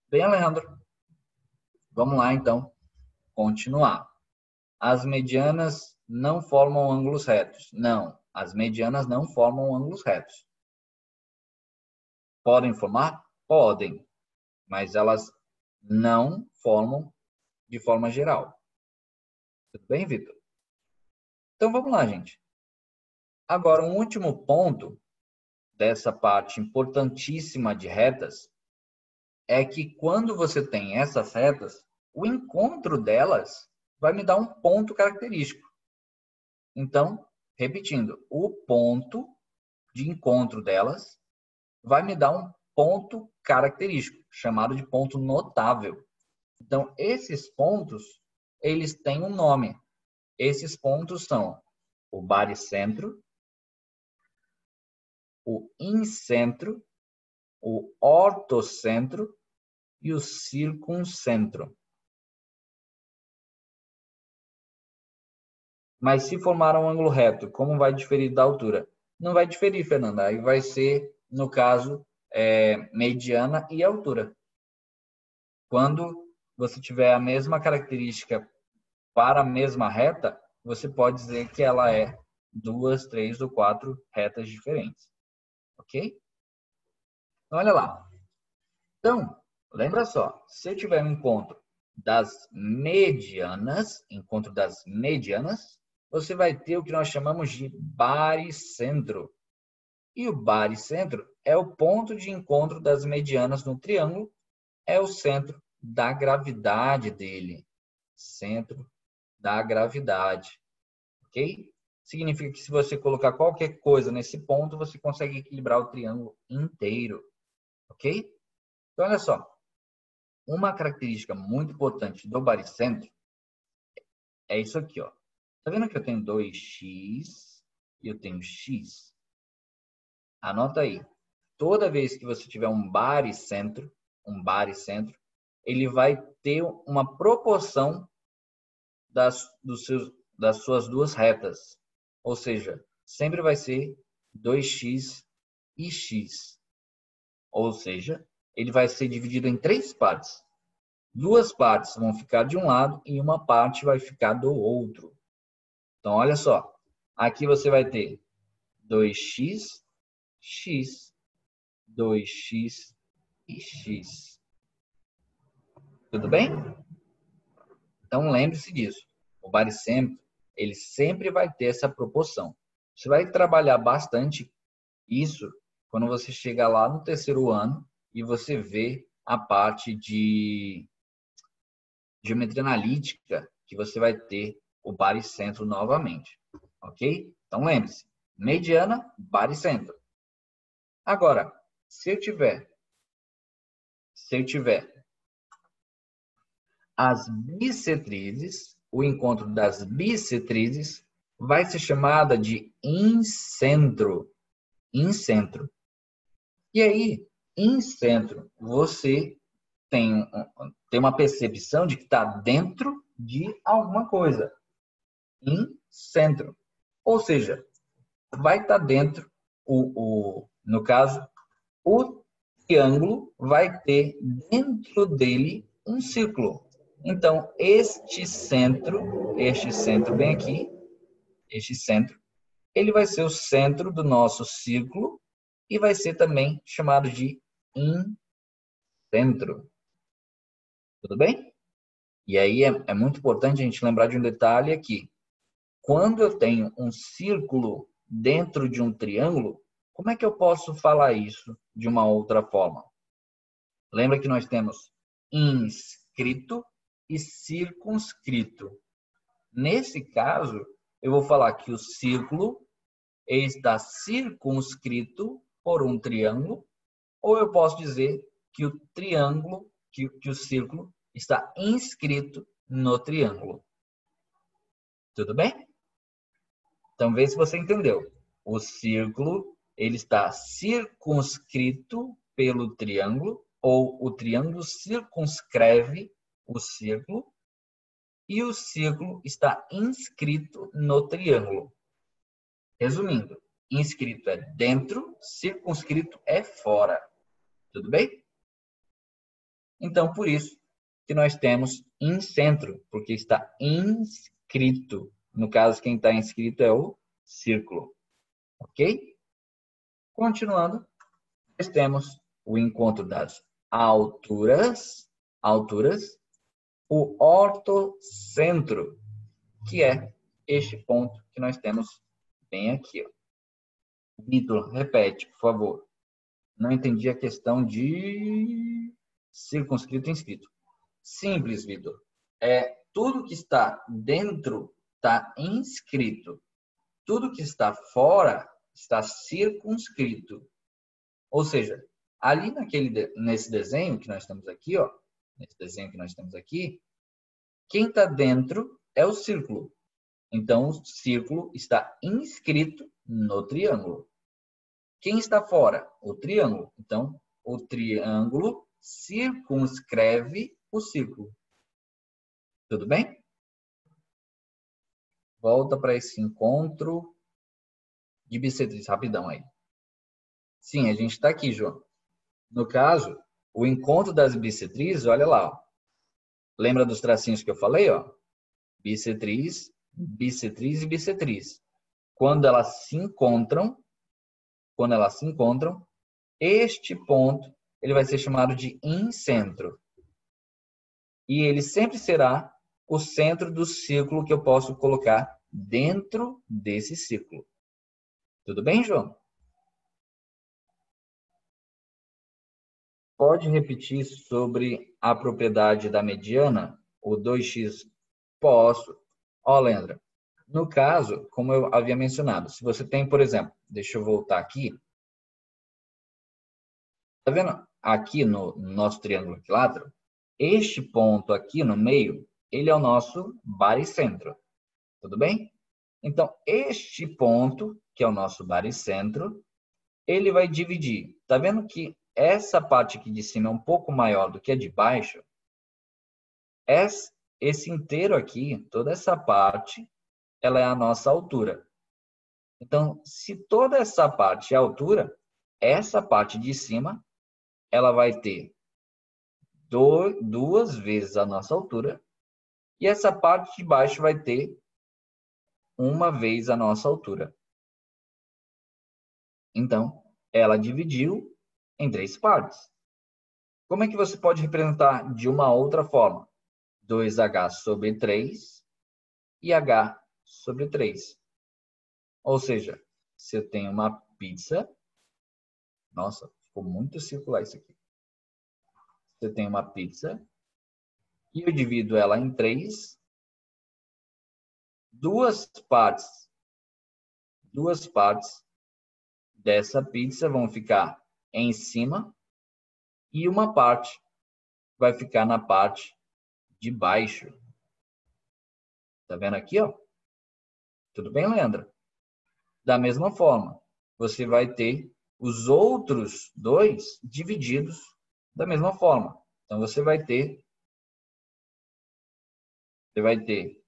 Bem, Alejandro? Vamos lá, então, continuar. As medianas não formam ângulos retos. Não, as medianas não formam ângulos retos. Podem formar? Podem, mas elas não formam de forma geral. Tudo bem, Vitor? Então, vamos lá, gente. Agora, um último ponto dessa parte importantíssima de retas é que quando você tem essas retas, o encontro delas vai me dar um ponto característico. Então, repetindo, o ponto de encontro delas vai me dar um ponto característico, chamado de ponto notável. Então, esses pontos, eles têm um nome. Esses pontos são o baricentro, o incentro, o ortocentro e o circuncentro. Mas se formar um ângulo reto, como vai diferir da altura? Não vai diferir, Fernanda. Aí vai ser, no caso, mediana e altura. Quando você tiver a mesma característica para a mesma reta, você pode dizer que ela é 2, 3 ou 4 retas diferentes. Ok? Então, olha lá. Então, lembra só, se eu tiver um encontro das medianas, você vai ter o que nós chamamos de baricentro. E o baricentro é o ponto de encontro das medianas no triângulo, é o centro da gravidade dele. Centro da gravidade. Ok? Significa que se você colocar qualquer coisa nesse ponto, você consegue equilibrar o triângulo inteiro. Ok? Então, olha só. Uma característica muito importante do baricentro é isso aqui, ó. Tá vendo que eu tenho 2x e eu tenho x? Anota aí. Toda vez que você tiver um baricentro, ele vai ter uma proporção das suas duas retas. Ou seja, sempre vai ser 2x e x. Ou seja, ele vai ser dividido em 3 partes. 2 partes vão ficar de um lado e uma parte vai ficar do outro. Então, olha só. Aqui você vai ter 2x, x, 2x e x. Tudo bem? Então, lembre-se disso. O baricentro, ele sempre vai ter essa proporção. Você vai trabalhar bastante isso quando você chegar lá no terceiro ano e você vê a parte de geometria analítica, que você vai ter o baricentro novamente. Ok? Então, lembre-se. Mediana, baricentro. Agora, se eu tiver as bissetrizes, o encontro das bissetrizes vai ser chamada de incentro. Incentro. E aí, incentro, você tem uma percepção de que está dentro de alguma coisa. Incentro. Ou seja, vai estar dentro, no caso, o triângulo vai ter dentro dele um círculo. Então, este centro bem aqui, este centro, ele vai ser o centro do nosso círculo e vai ser também chamado de incentro. Tudo bem? E aí é muito importante a gente lembrar de um detalhe aqui. Quando eu tenho um círculo dentro de um triângulo, como é que eu posso falar isso de uma outra forma? Lembra que nós temos inscrito e circunscrito. Nesse caso, eu vou falar que o círculo está circunscrito por um triângulo, ou eu posso dizer que o triângulo, que o círculo está inscrito no triângulo. Tudo bem? Então, vê se você entendeu. O círculo, ele está circunscrito pelo triângulo, ou o triângulo circunscreve o círculo, e o círculo está inscrito no triângulo. Resumindo, inscrito é dentro, circunscrito é fora. Tudo bem? Então, por isso que nós temos incentro, porque está inscrito. No caso, quem está inscrito é o círculo. Ok? Continuando, nós temos o encontro das alturas, o ortocentro, que é este ponto que nós temos bem aqui. Ó. Vitor, repete, por favor. Não entendi a questão de circunscrito, inscrito. Simples, Vitor. Tudo que está dentro está inscrito. Tudo que está fora está circunscrito. Ou seja, ali nesse desenho que nós temos aqui, ó, nesse desenho que nós temos aqui, quem está dentro é o círculo. Então, o círculo está inscrito no triângulo. Quem está fora? O triângulo. Então, o triângulo circunscreve o círculo. Tudo bem? Volta para esse encontro de bissetriz, rapidão aí. Sim, a gente está aqui, João. No caso, o encontro das bissetrizes, olha lá. Ó. Lembra dos tracinhos que eu falei? Ó? Bissetriz, bissetriz e bissetriz. Quando elas se encontram, este ponto ele vai ser chamado de incentro. E ele sempre será o centro do círculo que eu posso colocar dentro desse círculo. Tudo bem, João? Pode repetir sobre a propriedade da mediana, o 2x? Posso. Ó, Leandra, no caso, como eu havia mencionado, se você tem, por exemplo, deixa eu voltar aqui. Tá vendo? Aqui no nosso triângulo equilátero, este ponto aqui no meio, ele é o nosso baricentro. Tudo bem? Então, este ponto, que é o nosso baricentro, ele vai dividir. Tá vendo que essa parte aqui de cima é um pouco maior do que a de baixo? Esse inteiro aqui, toda essa parte, ela é a nossa altura. Então, se toda essa parte é a altura, essa parte de cima, ela vai ter duas vezes a nossa altura, e essa parte de baixo vai ter uma vez a nossa altura. Então, ela dividiu em 3 partes. Como é que você pode representar de uma outra forma? 2h sobre 3 e h sobre 3. Ou seja, se eu tenho uma pizza... Nossa, ficou muito circular isso aqui. Se eu tenho uma pizza e eu divido ela em 3, duas partes dessa pizza vão ficar em cima e uma parte vai ficar na parte de baixo. Tá vendo aqui, ó? Tudo bem, Leandra? Da mesma forma, você vai ter os outros 2 divididos da mesma forma. Então, você vai ter 2h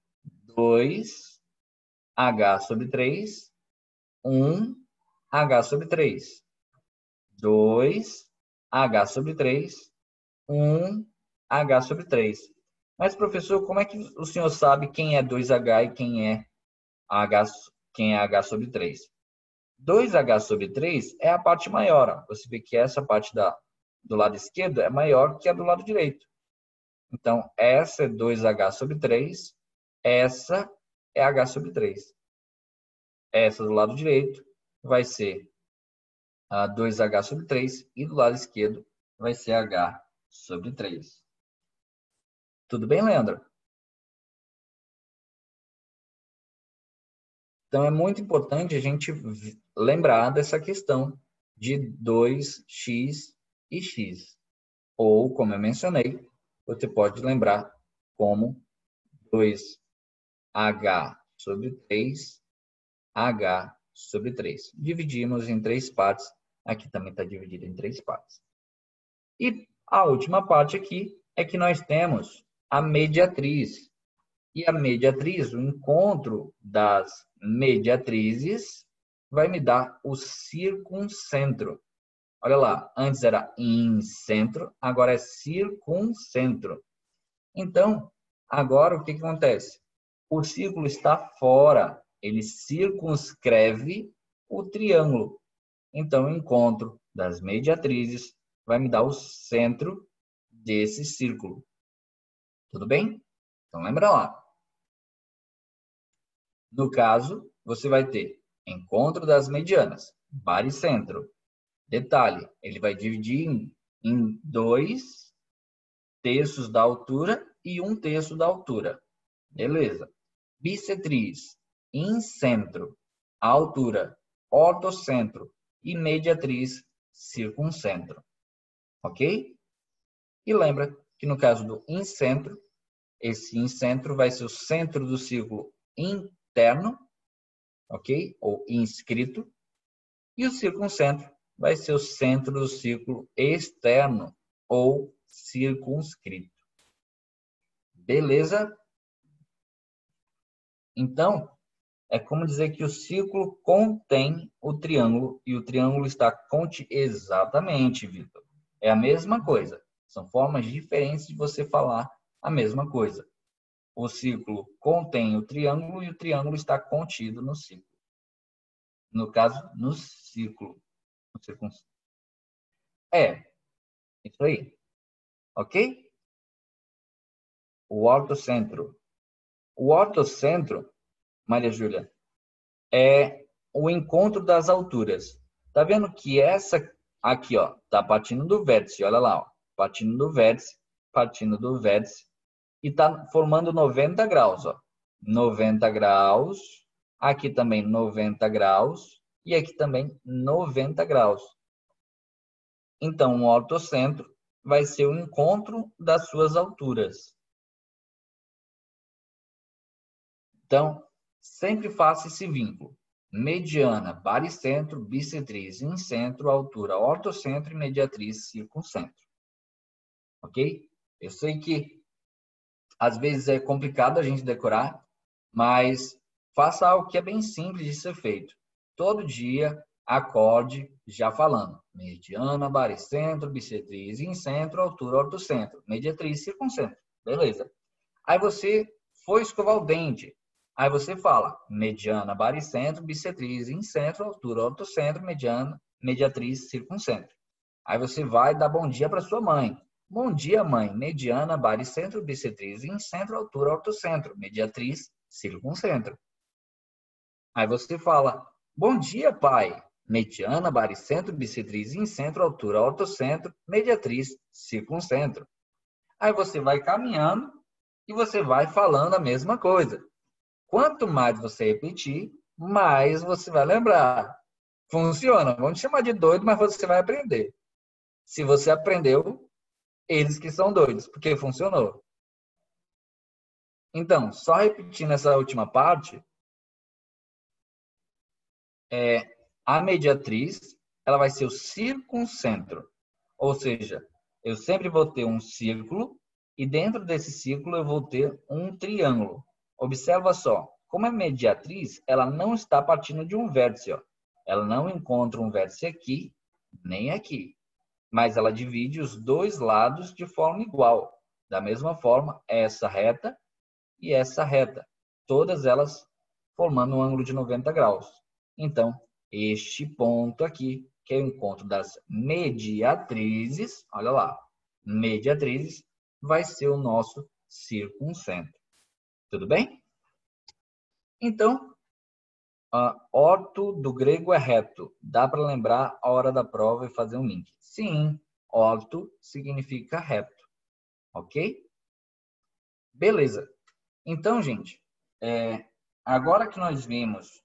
sobre 3, 1h sobre 3. 2h sobre 3, 1h sobre 3. Mas, professor, como é que o senhor sabe quem é 2h e quem é h sobre 3? 2h sobre 3 é a parte maior. Ó. Você vê que essa parte do lado esquerdo é maior que a do lado direito. Então, essa é 2h sobre 3, essa é h sobre 3. Essa do lado direito vai ser a 2h sobre 3 e do lado esquerdo vai ser h sobre 3. Tudo bem, Leandro? Então, é muito importante a gente lembrar dessa questão de 2x e x. Ou, como eu mencionei, você pode lembrar como 2h sobre 3, h sobre 3. Dividimos em 3 partes. Aqui também está dividido em 3 partes. E a última parte aqui é que nós temos a mediatriz. E a mediatriz, o encontro das mediatrizes, vai me dar o circuncentro. Olha lá, antes era incentro, agora é circuncentro. Então, agora o que acontece? O círculo está fora, ele circunscreve o triângulo. Então, o encontro das mediatrizes vai me dar o centro desse círculo. Tudo bem? Então, lembra lá. No caso, você vai ter encontro das medianas, baricentro. Detalhe, ele vai dividir em 2 terços da altura e 1/3 da altura. Beleza. Bissetriz, incentro, altura, ortocentro e mediatriz, circuncentro. Ok? E lembra que no caso do incentro, esse incentro vai ser o centro do círculo interno, ok? Ou inscrito. E o circuncentro vai ser o centro do círculo externo ou circunscrito. Beleza? Então, é como dizer que o círculo contém o triângulo e o triângulo está contido. Exatamente, Vitor. É a mesma coisa. São formas diferentes de você falar a mesma coisa. O círculo contém o triângulo e o triângulo está contido no círculo. No caso, no círculo. É, isso aí. Ok? O ortocentro. O ortocentro, Maria Júlia, é o encontro das alturas. Tá vendo que essa aqui, ó, tá partindo do vértice, olha lá, ó, partindo do vértice e tá formando 90 graus, ó. 90 graus, aqui também 90 graus e aqui também 90 graus. Então, o ortocentro vai ser o encontro das suas alturas. Então, sempre faça esse vínculo. Mediana, baricentro, bissetriz, incentro, altura, ortocentro e mediatriz, circuncentro. Ok? Eu sei que às vezes é complicado a gente decorar, mas faça algo que é bem simples de ser feito. Todo dia, acorde já falando. Mediana, baricentro, bissetriz, incentro, altura, ortocentro, mediatriz, circuncentro. Beleza. Aí você foi escovar o dente. Aí você fala mediana, baricentro, bissetriz, incentro, altura, ortocentro, mediana, mediatriz, circuncentro. Aí você vai dar bom dia para sua mãe. Bom dia, mãe. Mediana, baricentro, bissetriz, incentro, altura, ortocentro, mediatriz, circuncentro. Aí você fala bom dia, pai. Mediana, baricentro, bissetriz, incentro, altura, ortocentro, mediatriz, circuncentro. Aí você vai caminhando e você vai falando a mesma coisa. Quanto mais você repetir, mais você vai lembrar. Funciona. Vamos chamar de doido, mas você vai aprender. Se você aprendeu, eles que são doidos, porque funcionou. Então, só repetindo essa última parte, a mediatriz, ela vai ser o circuncentro. Ou seja, eu sempre vou ter um círculo e dentro desse círculo eu vou ter um triângulo. Observa só, como é mediatriz, ela não está partindo de um vértice. Ó. Ela não encontra um vértice aqui, nem aqui. Mas ela divide os dois lados de forma igual. Da mesma forma, essa reta e essa reta. Todas elas formando um ângulo de 90 graus. Então, este ponto aqui, que é o encontro das mediatrizes, olha lá, mediatrizes, vai ser o nosso circuncentro. Tudo bem? Então, orto do grego é reto. Dá para lembrar a hora da prova e fazer um link. Sim, orto significa reto. Ok? Beleza. Então, gente, agora que nós vimos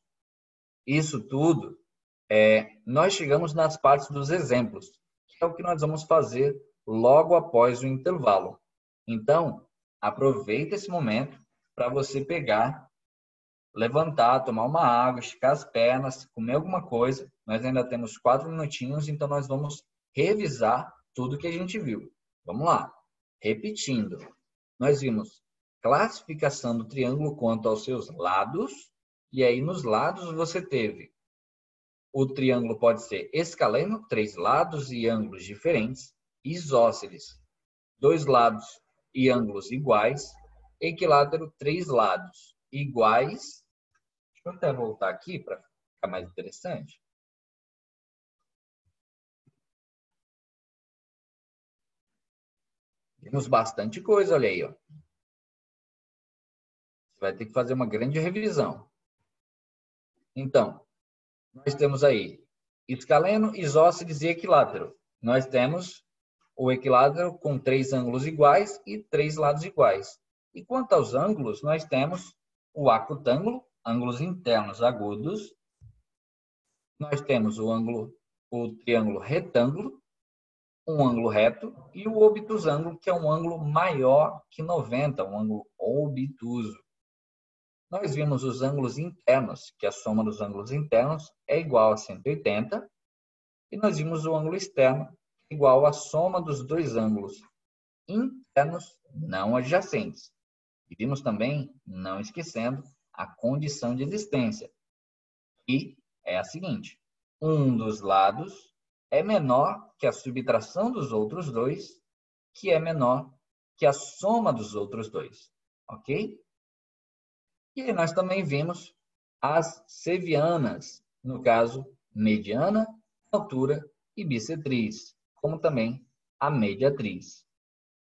isso tudo, nós chegamos nas partes dos exemplos, que é o que nós vamos fazer logo após o intervalo. Então, aproveita esse momento para você pegar, levantar, tomar uma água, esticar as pernas, comer alguma coisa. Nós ainda temos 4 minutinhos, então nós vamos revisar tudo que a gente viu. Vamos lá. Repetindo, nós vimos classificação do triângulo quanto aos seus lados, e aí nos lados você teve o triângulo pode ser escaleno, 3 lados e ângulos diferentes, isósceles, 2 lados e ângulos iguais, equilátero, 3 lados iguais. Deixa eu até voltar aqui para ficar mais interessante. Temos bastante coisa, olha aí, ó. Você vai ter que fazer uma grande revisão. Então, nós temos aí escaleno, isósceles e equilátero. Nós temos o equilátero com 3 ângulos iguais e 3 lados iguais. E quanto aos ângulos, nós temos o acutângulo, ângulos internos agudos. Nós temos o triângulo retângulo, um ângulo reto, e o obtusângulo, que é um ângulo maior que 90, um ângulo obtuso. Nós vimos os ângulos internos, que a soma dos ângulos internos é igual a 180, e nós vimos o ângulo externo, igual à soma dos dois ângulos internos não adjacentes. E vimos também, não esquecendo, a condição de existência, que é a seguinte: um dos lados é menor que a subtração dos outros dois, que é menor que a soma dos outros dois. Ok? E aí nós também vimos as sevianas, no caso, mediana, altura e bissetriz, como também a mediatriz.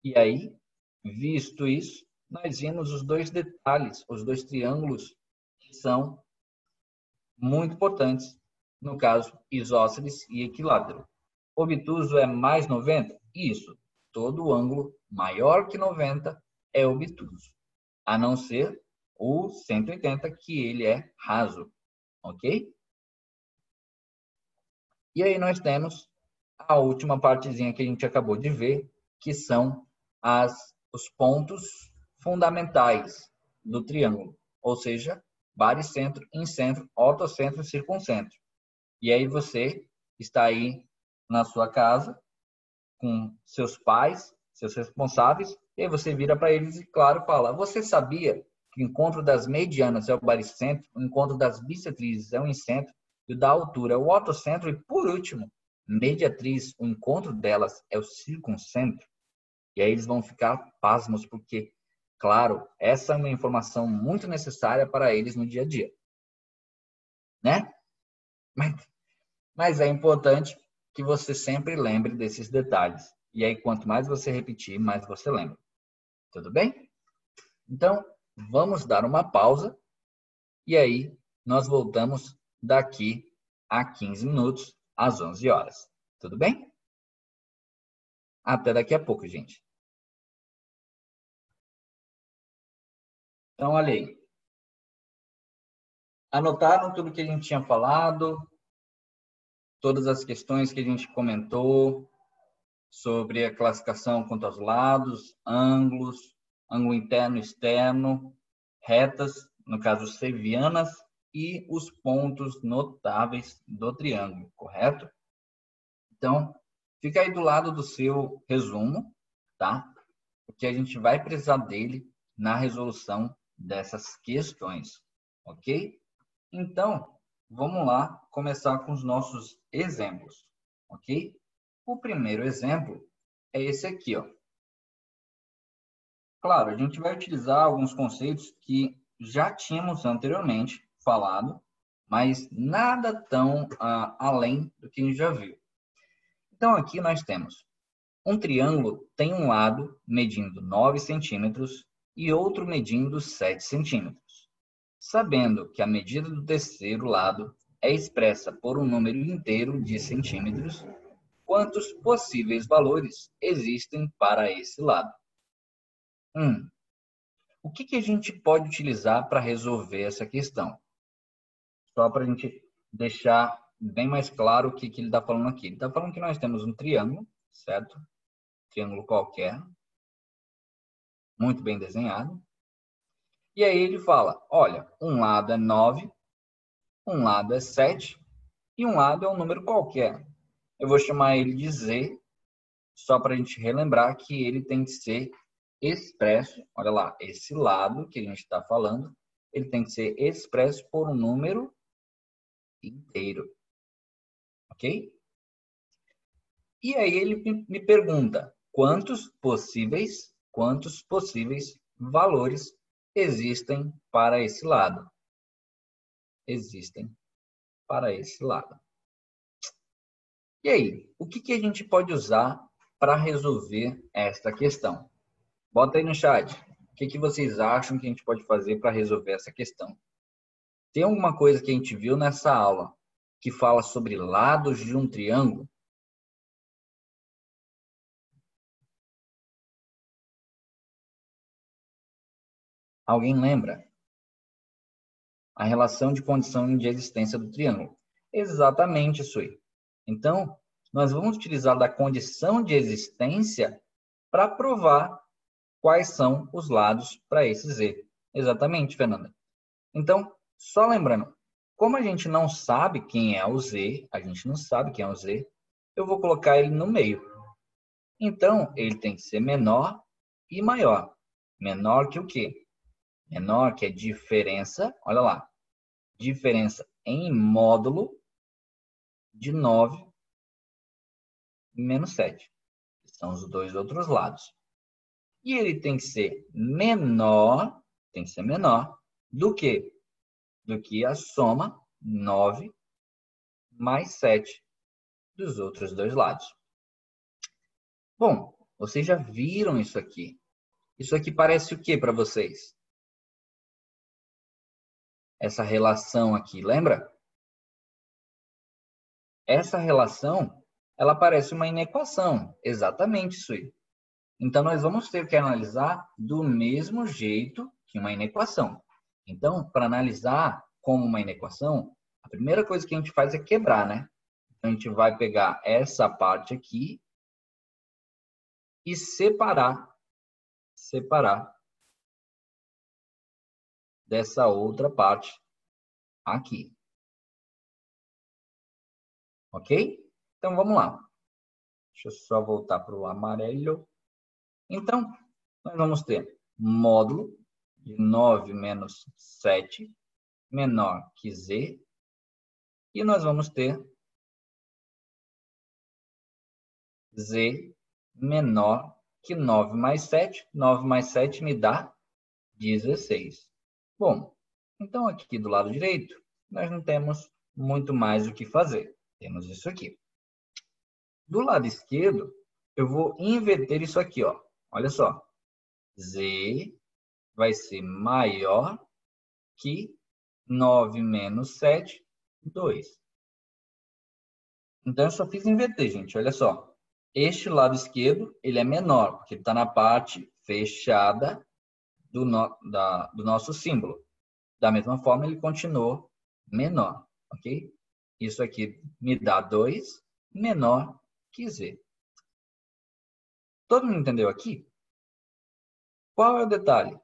E aí, visto isso, nós vimos os dois detalhes, os dois triângulos que são muito importantes, no caso, isósceles e equilátero. Obtuso é mais 90? Isso. Todo ângulo maior que 90 é obtuso, a não ser o 180, que ele é raso. Ok? E aí nós temos a última partezinha que a gente acabou de ver, que são os pontos fundamentais do triângulo, ou seja, baricentro, incentro, ortocentro e circuncentro. E aí você está aí na sua casa com seus pais, seus responsáveis, e aí você vira para eles e, claro, fala: você sabia que o encontro das medianas é o baricentro, o encontro das bissetrizes é o incentro, e o da altura é o ortocentro, e por último, mediatriz, o encontro delas é o circuncentro? E aí eles vão ficar pasmos, porque, claro, essa é uma informação muito necessária para eles no dia a dia. Né? Mas é importante que você sempre lembre desses detalhes. E aí, quanto mais você repetir, mais você lembra. Tudo bem? Então, vamos dar uma pausa. E aí, nós voltamos daqui a 15 minutos, às 11 horas. Tudo bem? Até daqui a pouco, gente. Então, olha aí. Anotaram tudo que a gente tinha falado? Todas as questões que a gente comentou sobre a classificação quanto aos lados, ângulos, ângulo interno e externo, retas, no caso sevianas, e os pontos notáveis do triângulo, correto? Então, fica aí do lado do seu resumo, tá? Porque a gente vai precisar dele na resolução dessas questões, ok? Então, vamos lá começar com os nossos exemplos, ok? O primeiro exemplo é esse aqui, ó. Claro, a gente vai utilizar alguns conceitos que já tínhamos anteriormente falado, mas nada tão além do que a gente já viu. Então, aqui nós temos um triângulo tem um lado medindo 9 centímetros e outro medindo 7 centímetros. Sabendo que a medida do terceiro lado é expressa por um número inteiro de centímetros, quantos possíveis valores existem para esse lado? O que a gente pode utilizar para resolver essa questão? Só para a gente deixar bem mais claro o que ele está falando aqui. Ele está falando que nós temos um triângulo, certo? Triângulo qualquer, muito bem desenhado. E aí ele fala, olha, um lado é 9, um lado é 7 e um lado é um número qualquer. Eu vou chamar ele de Z, só para a gente relembrar que ele tem que ser expresso, olha lá, esse lado que a gente está falando, ele tem que ser expresso por um número inteiro. Ok? E aí ele me pergunta, quantos possíveis valores existem para esse lado? Existem para esse lado. E aí, o que a gente pode usar para resolver esta questão? Bota aí no chat. O que vocês acham que a gente pode fazer para resolver essa questão? Tem alguma coisa que a gente viu nessa aula que fala sobre lados de um triângulo? Alguém lembra? A relação de condição de existência do triângulo. Exatamente isso aí. Então, nós vamos utilizar da condição de existência para provar quais são os lados para esse Z. Exatamente, Fernanda. Então, só lembrando, como a gente não sabe quem é o Z, eu vou colocar ele no meio. Então, ele tem que ser menor e maior. Menor que o quê? Menor que a diferença, olha lá, diferença em módulo de 9 menos 7. São os dois outros lados. E ele tem que ser menor do que? Do que a soma 9 mais 7 dos outros dois lados. Bom, vocês já viram isso aqui. Isso aqui parece o que para vocês? Essa relação aqui, lembra? Essa relação, ela parece uma inequação. Exatamente isso aí. Então, nós vamos ter que analisar do mesmo jeito que uma inequação. Então, para analisar como uma inequação, a primeira coisa que a gente faz é quebrar, né? Então, a gente vai pegar essa parte aqui e separar dessa outra parte aqui. Ok? Então, vamos lá. Deixa eu só voltar para o amarelo. Então, nós vamos ter módulo de 9 menos 7 menor que Z. E nós vamos ter Z menor que 9 mais 7. 9 mais 7 me dá 16. Bom, então aqui do lado direito, nós não temos muito mais o que fazer. Temos isso aqui. Do lado esquerdo, eu vou inverter isso aqui, ó. Olha só. Z vai ser maior que 9 menos 7, 2. Então, eu só fiz inverter, gente. Olha só. Este lado esquerdo, ele é menor, porque ele está na parte fechada do nosso símbolo. Da mesma forma, ele continuou menor, ok? Isso aqui me dá 2 menor que Z. Todo mundo entendeu aqui? Qual é o detalhe?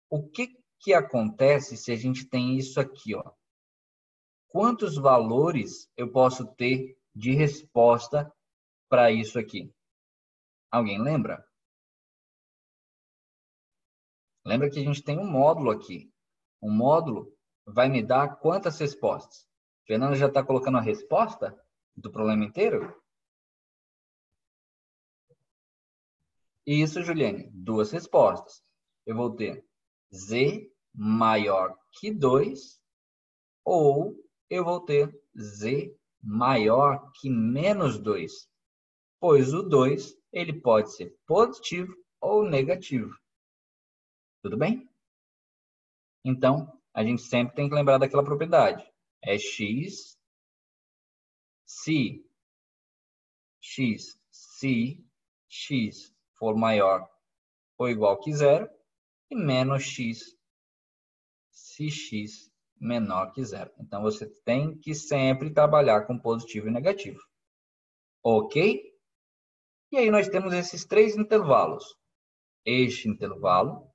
O que acontece se a gente tem isso aqui, ó? Quantos valores eu posso ter de resposta para isso aqui? Alguém lembra? Lembra que a gente tem um módulo aqui. Um módulo vai me dar quantas respostas? Fernanda já está colocando a resposta do problema inteiro? Isso, Juliane. 2 respostas. Eu vou ter Z maior que 2 ou eu vou ter Z maior que menos 2. Pois o 2 ele pode ser positivo ou negativo. Tudo bem? Então, a gente sempre tem que lembrar daquela propriedade. É x se x for maior ou igual que zero e menos x se x menor que zero. Então, você tem que sempre trabalhar com positivo e negativo. Ok? E aí nós temos esses 3 intervalos. Este intervalo.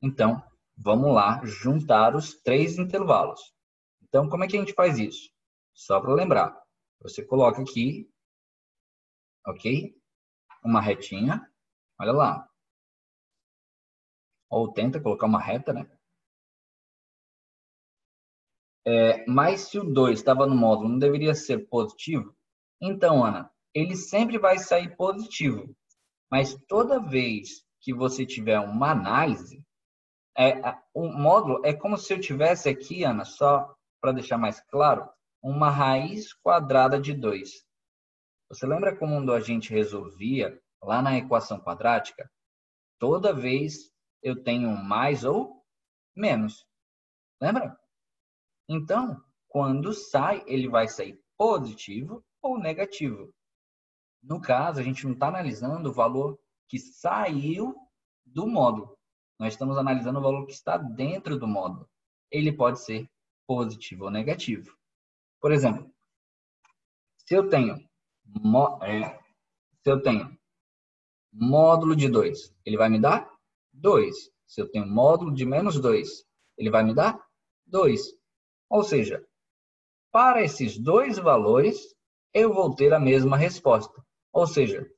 Então, vamos lá juntar os 3 intervalos. Então, como é que a gente faz isso? Só para lembrar. Você coloca aqui, ok? Uma retinha. Olha lá. Ou tenta colocar uma reta, né? Mas se o 2 estava no módulo, não deveria ser positivo? Então, Ana, ele sempre vai sair positivo. Mas toda vez que você tiver uma análise, o módulo é como se eu tivesse aqui, Ana, só para deixar mais claro, uma raiz quadrada de 2. Você lembra quando a gente resolvia lá na equação quadrática? Toda vez eu tenho mais ou menos. Lembra? Então, quando sai, ele vai sair positivo ou negativo. No caso, a gente não está analisando o valor que saiu do módulo. Nós estamos analisando o valor que está dentro do módulo. Ele pode ser positivo ou negativo. Por exemplo, se eu tenho módulo de 2, ele vai me dar 2. Se eu tenho módulo de menos 2, ele vai me dar 2. Ou seja, para esses dois valores, eu vou ter a mesma resposta. Ou seja,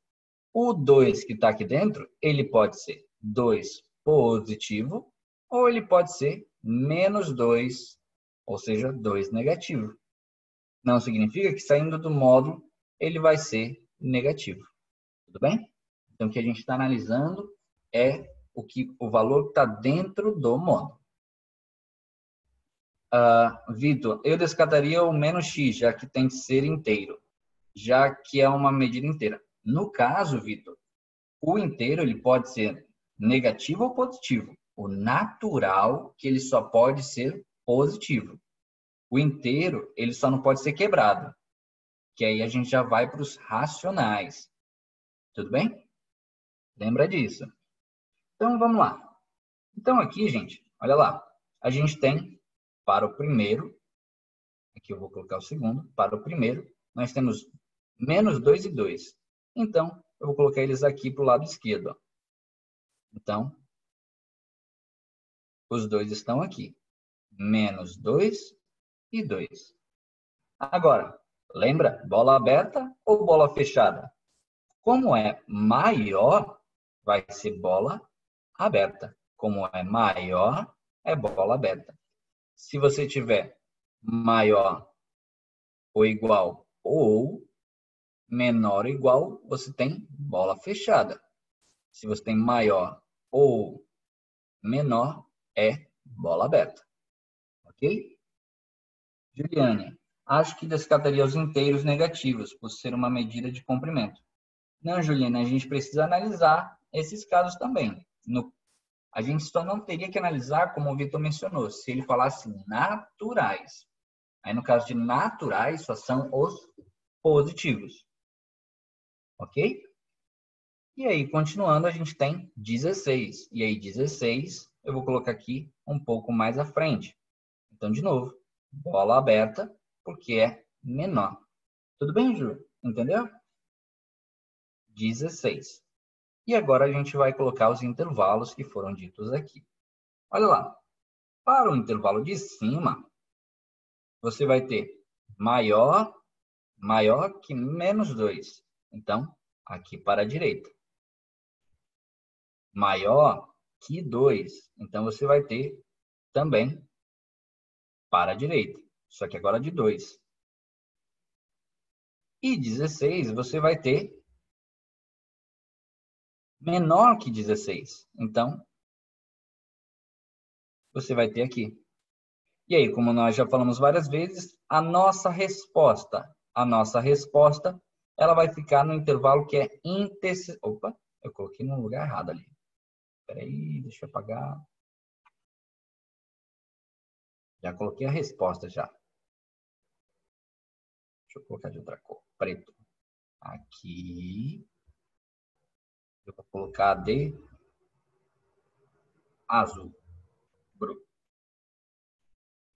o 2 que está aqui dentro, ele pode ser 2 positivo, ou ele pode ser menos 2, ou seja, 2 negativo. Não significa que saindo do módulo, ele vai ser negativo. Tudo bem? Então, o que a gente está analisando é o valor que está dentro do módulo. Vitor, eu descartaria o menos x, já que tem que ser inteiro, já que é uma medida inteira. No caso, Vitor, o inteiro ele pode ser negativo ou positivo. O natural que ele só pode ser positivo. O inteiro ele só não pode ser quebrado, que aí a gente já vai para os racionais. Tudo bem? Lembra disso. Então, vamos lá. Então, aqui, gente, olha lá. A gente tem para o primeiro, aqui eu vou colocar o segundo, para o primeiro, nós temos menos 2 e 2. Então, eu vou colocar eles aqui para o lado esquerdo. Ó. Então, os dois estão aqui. Menos 2 e 2. Agora, lembra? Bola aberta ou bola fechada? Como é maior, vai ser bola aberta. Como é maior, é bola aberta. Se você tiver maior ou igual ou menor ou igual, você tem bola fechada. Se você tem maior ou menor, é bola aberta. Ok? Juliane, acho que descartaria os inteiros negativos, por ser uma medida de comprimento. Não, Juliane, a gente precisa analisar esses casos também. A gente só não teria que analisar, como o Vitor mencionou, se ele falasse naturais. Aí, no caso de naturais, só são os positivos. Ok? E aí, continuando, a gente tem 16. E aí, 16, eu vou colocar aqui um pouco mais à frente. Então, de novo, bola aberta, porque é menor. Tudo bem, Ju? Entendeu? 16. E agora a gente vai colocar os intervalos que foram ditos aqui. Olha lá. Para o intervalo de cima, você vai ter maior que menos 2. Então, aqui para a direita. Maior que 2. Então, você vai ter também para a direita. Só que agora de 2. E 16, você vai ter menor que 16. Então, você vai ter aqui. E aí, como nós já falamos várias vezes, a nossa resposta, ela vai ficar no intervalo que é interseção. Opa, eu coloquei no lugar errado ali. Espera aí, deixa eu apagar. Já coloquei a resposta já. Deixa eu colocar de outra cor, preto. Aqui. Eu vou colocar de azul.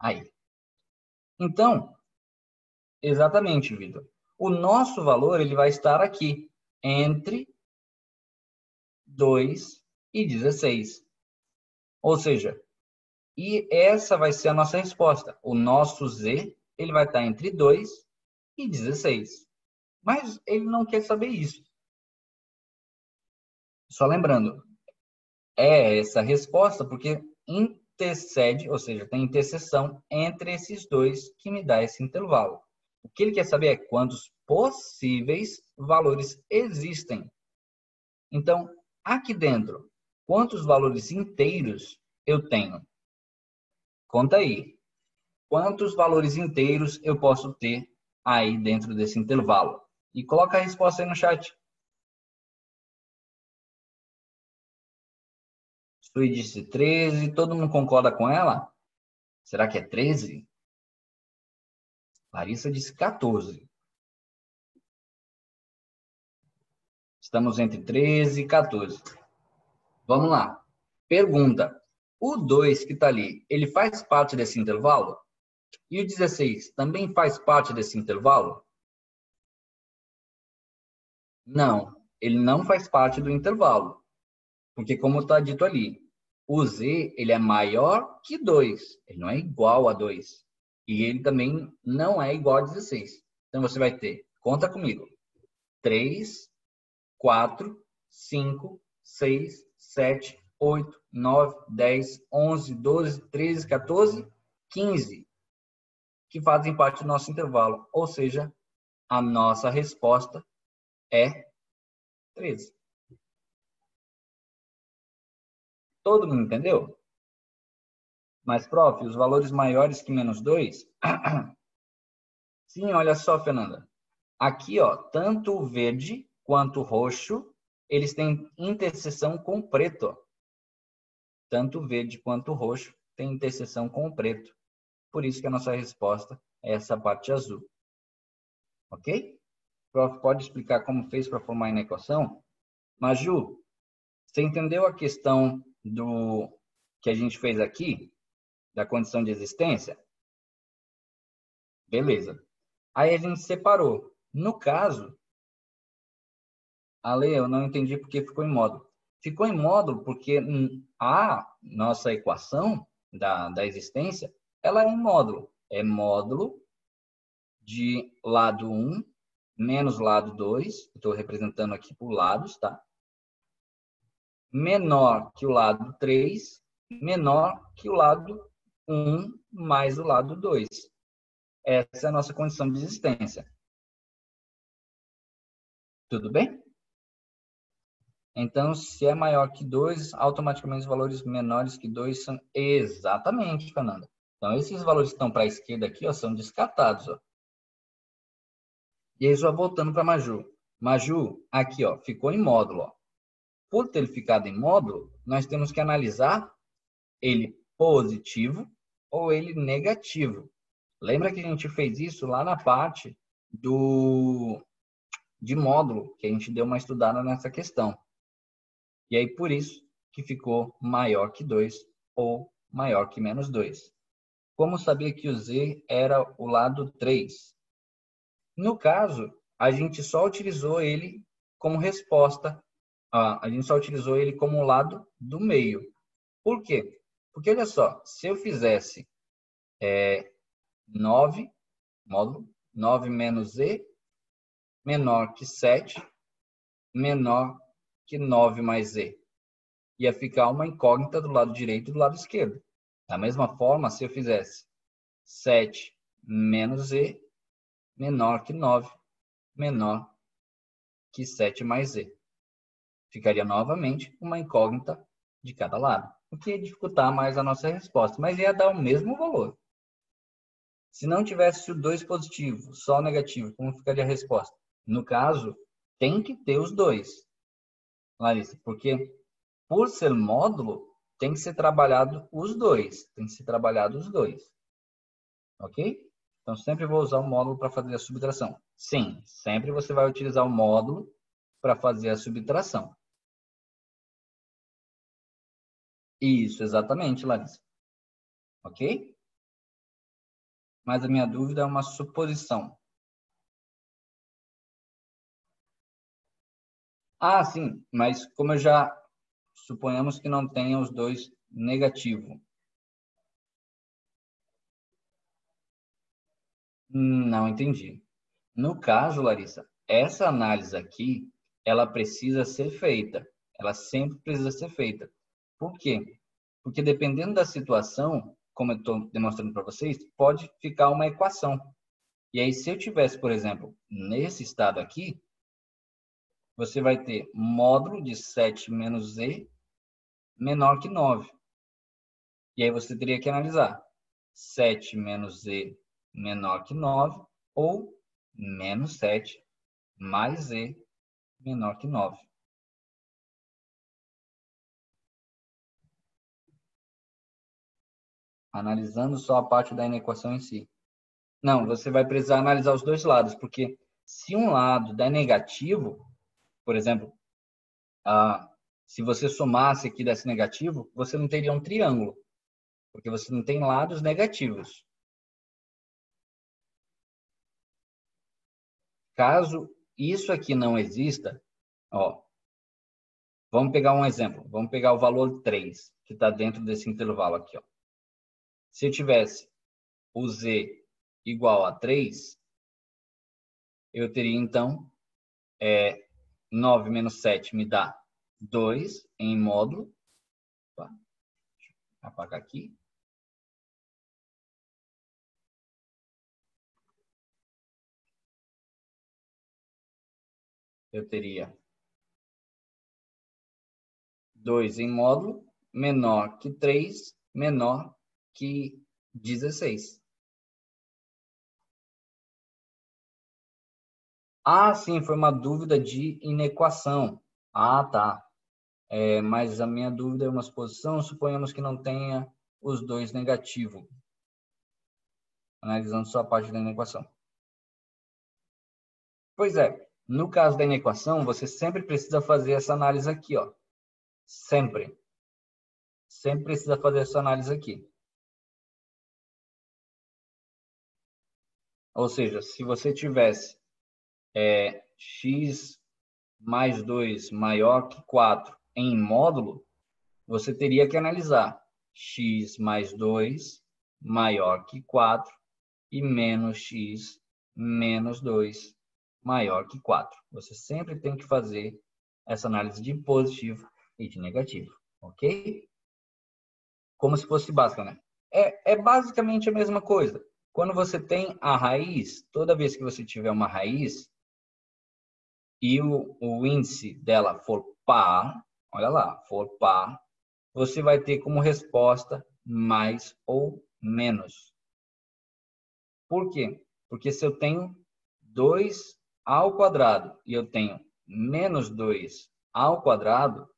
Aí. Então, exatamente, Vitor. O nosso valor ele vai estar aqui, entre 2 e 16. Ou seja, e essa vai ser a nossa resposta. O nosso Z ele vai estar entre 2 e 16. Mas ele não quer saber isso. Só lembrando, é essa resposta porque intercede, ou seja, tem interseção entre esses dois que me dá esse intervalo. O que ele quer saber é quantos possíveis valores existem. Então, aqui dentro, quantos valores inteiros eu tenho? Conta aí. Quantos valores inteiros eu posso ter aí dentro desse intervalo? E coloca a resposta aí no chat. Sui disse 13, todo mundo concorda com ela? Será que é 13? Larissa disse 14. Estamos entre 13 e 14. Vamos lá. Pergunta. O 2 que está ali, ele faz parte desse intervalo? E o 16 também faz parte desse intervalo? Não, ele não faz parte do intervalo. Porque, como está dito ali, o z ele é maior que 2. Ele não é igual a 2. E ele também não é igual a 16. Então, você vai ter, conta comigo, 3, 4, 5, 6, 7, 8, 9, 10, 11, 12, 13, 14, 15, que fazem parte do nosso intervalo. Ou seja, a nossa resposta é 13. Todo mundo entendeu? Mas, prof, os valores maiores que menos 2? Sim, olha só, Fernanda. Aqui, ó, tanto o verde quanto o roxo, eles têm interseção com o preto. Ó. Tanto o verde quanto o roxo têm interseção com o preto. Por isso que a nossa resposta é essa parte azul. Ok? Prof, pode explicar como fez para formar a equação? Maju, você entendeu a questão do que a gente fez aqui? Da condição de existência? Beleza. Aí a gente separou. No caso, Ale, eu não entendi porque ficou em módulo. Ficou em módulo porque a nossa equação da existência, ela é em módulo. É módulo de lado 1 menos lado 2. Estou representando aqui por lados, tá? Menor que o lado 3, menor que o lado 1 mais o lado 2. Essa é a nossa condição de existência. Tudo bem? Então, se é maior que 2, automaticamente os valores menores que 2 são... Exatamente, Fernanda. Então, esses valores que estão para a esquerda aqui, ó, são descartados. Ó. E aí, só voltando para Maju. Maju, aqui, ó, ficou em módulo. Ó. Por ter ficado em módulo, nós temos que analisar ele positivo ou ele negativo. Lembra que a gente fez isso lá na parte de módulo, que a gente deu uma estudada nessa questão. E aí, por isso que ficou maior que 2 ou maior que menos 2. Como saber que o z era o lado 3? No caso, a gente só utilizou ele como resposta. A gente só utilizou ele como lado do meio. Por quê? Porque, olha só, se eu fizesse 9, módulo, 9 menos z, menor que 7, menor que 9 mais z. Ia ficar uma incógnita do lado direito e do lado esquerdo. Da mesma forma, se eu fizesse 7 menos z, menor que 9, menor que 7 mais z. Ficaria novamente uma incógnita de cada lado, o que ia dificultar mais a nossa resposta, mas ia dar o mesmo valor. Se não tivesse o 2 positivo, só o negativo, como ficaria a resposta? No caso, tem que ter os dois, Larissa, porque por ser módulo, tem que ser trabalhado os dois. Tem que ser trabalhado os dois. Ok? Então, sempre vou usar o módulo para fazer a subtração. Sim, sempre você vai utilizar o módulo para fazer a subtração. Isso, exatamente, Larissa. Ok? Mas a minha dúvida é uma suposição. Ah, sim, mas como eu já suponhamos que não tenha os dois negativo. Não entendi. No caso, Larissa, essa análise aqui, ela precisa ser feita. Ela sempre precisa ser feita. Por quê? Porque dependendo da situação, como eu estou demonstrando para vocês, pode ficar uma equação. E aí, se eu tivesse, por exemplo, nesse estado aqui, você vai ter módulo de 7 menos z menor que 9. E aí você teria que analisar 7 menos z menor que 9 ou menos 7 mais z menor que 9. Analisando só a parte da inequação em si. Não, você vai precisar analisar os dois lados, porque se um lado der negativo, por exemplo, se você somasse aqui desse negativo, você não teria um triângulo, porque você não tem lados negativos. Caso isso aqui não exista, ó, vamos pegar um exemplo. Vamos pegar o valor 3, que está dentro desse intervalo aqui, ó. Se eu tivesse o z igual a 3, eu teria, então, 9 menos 7 me dá 2 em módulo. Tá? Deixa eu apagar aqui. Eu teria 2 em módulo, menor que 3, menor que 16. Ah, sim, foi uma dúvida de inequação. Ah, tá. Mas a minha dúvida é uma suposição, suponhamos que não tenha os dois negativos. Analisando só a parte da inequação. Pois é, no caso da inequação, você sempre precisa fazer essa análise aqui, ó. Sempre. Sempre precisa fazer essa análise aqui. Ou seja, se você tivesse x mais 2 maior que 4 em módulo, você teria que analisar x mais 2 maior que 4 e menos x menos 2 maior que 4. Você sempre tem que fazer essa análise de positivo e de negativo, ok? Como se fosse básica, né? É basicamente a mesma coisa. Quando você tem a raiz, toda vez que você tiver uma raiz e o índice dela for par, olha lá, for par, você vai ter como resposta mais ou menos. Por quê? Porque se eu tenho 2 ao quadrado e eu tenho menos 2 ao quadrado,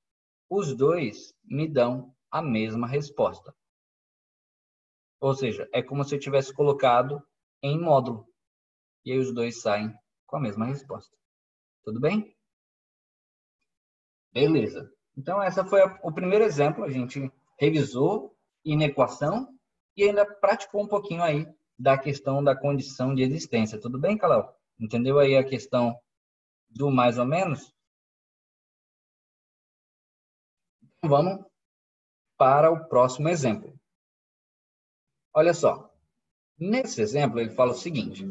os dois me dão a mesma resposta. Ou seja, é como se eu tivesse colocado em módulo. E aí os dois saem com a mesma resposta. Tudo bem? Beleza. Então, esse foi o primeiro exemplo. A gente revisou inequação e ainda praticou um pouquinho aí da questão da condição de existência. Tudo bem, Calau? Entendeu aí a questão do mais ou menos? Então, vamos para o próximo exemplo. Olha só. Nesse exemplo, ele fala o seguinte.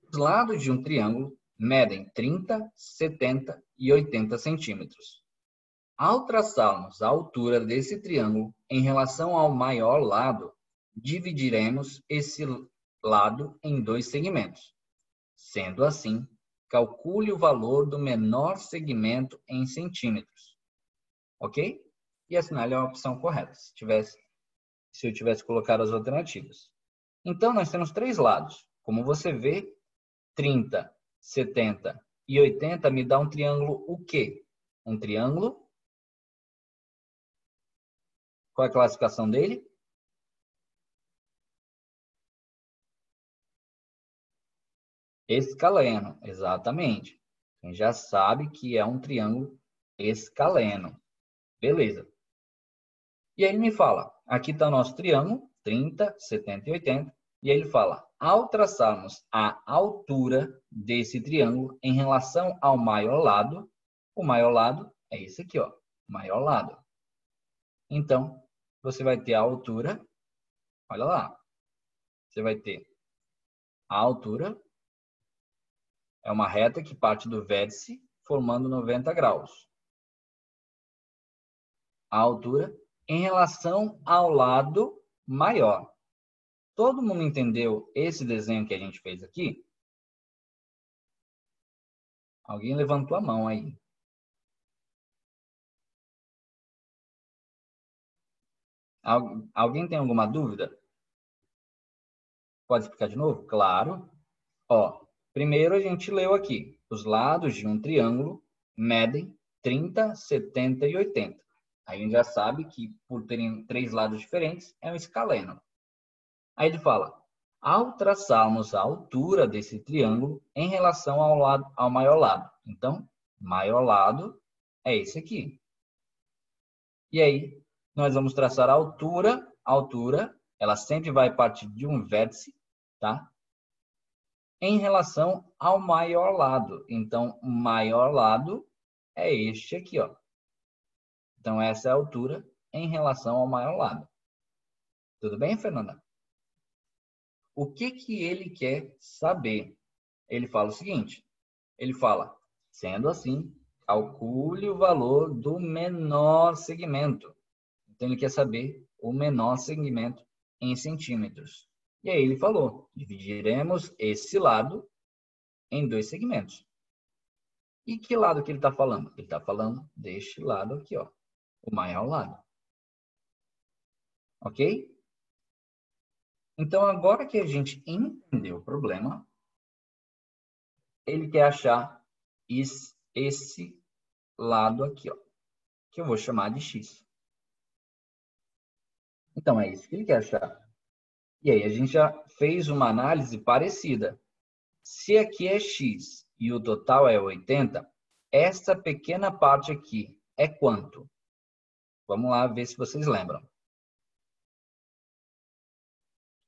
Os lados de um triângulo medem 30, 70 e 80 centímetros. Ao traçarmos a altura desse triângulo em relação ao maior lado, dividiremos esse lado em dois segmentos. Sendo assim, calcule o valor do menor segmento em centímetros. Ok? E assinale a opção correta, se eu tivesse colocado as alternativas. Então, nós temos três lados. Como você vê, 30, 70 e 80 me dá um triângulo o quê? Um triângulo. Qual é a classificação dele? Escaleno, exatamente. A gente já sabe que é um triângulo escaleno. Beleza. E aí ele me fala, aqui está o nosso triângulo, 30, 70 e 80. E aí ele fala, ao traçarmos a altura desse triângulo em relação ao maior lado, o maior lado é esse aqui, ó, maior lado. Então, você vai ter a altura, olha lá, você vai ter a altura, é uma reta que parte do vértice, formando 90 graus. A altura em relação ao lado maior. Todo mundo entendeu esse desenho que a gente fez aqui? Alguém levantou a mão aí. Alguém tem alguma dúvida? Pode explicar de novo? Claro. Ó, primeiro a gente leu aqui. Os lados de um triângulo medem 30, 70 e 80. Aí a gente já sabe que, por terem três lados diferentes, é um escaleno. Aí ele fala, ao traçarmos a altura desse triângulo em relação ao maior lado. Então, maior lado é esse aqui. E aí, nós vamos traçar a altura. A altura, ela sempre vai partir de um vértice, tá? Em relação ao maior lado. Então, o maior lado é este aqui, ó. Então, essa é a altura em relação ao maior lado. Tudo bem, Fernanda? O que que ele quer saber? Ele fala o seguinte. Ele fala, sendo assim, calcule o valor do menor segmento. Então, ele quer saber o menor segmento em centímetros. E aí ele falou, dividiremos esse lado em 2 segmentos. E que lado que ele está falando? Ele está falando deste lado aqui, ó, o maior lado. Ok? Então, agora que a gente entendeu o problema, ele quer achar esse lado aqui, ó, que eu vou chamar de x. Então, é isso que ele quer achar. E aí, a gente já fez uma análise parecida. Se aqui é x e o total é 80, essa pequena parte aqui é quanto? Vamos lá ver se vocês lembram.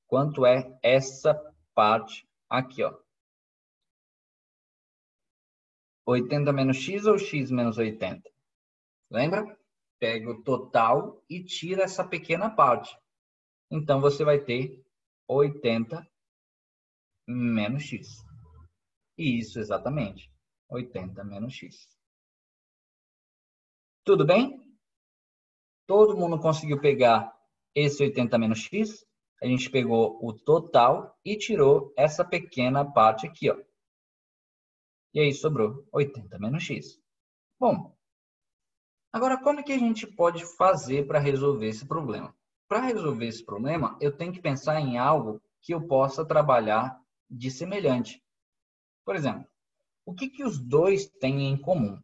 Quanto é essa parte aqui, ó? 80 menos x ou x menos 80? Lembra? Pega o total e tira essa pequena parte. Então, você vai ter 80 menos x. Isso, exatamente. 80 menos x. Tudo bem? Todo mundo conseguiu pegar esse 80 menos x? A gente pegou o total e tirou essa pequena parte aqui, ó. E aí sobrou 80 menos x. Bom, agora como é que a gente pode fazer para resolver esse problema? Para resolver esse problema, eu tenho que pensar em algo que eu possa trabalhar de semelhante. Por exemplo, o que que os dois têm em comum?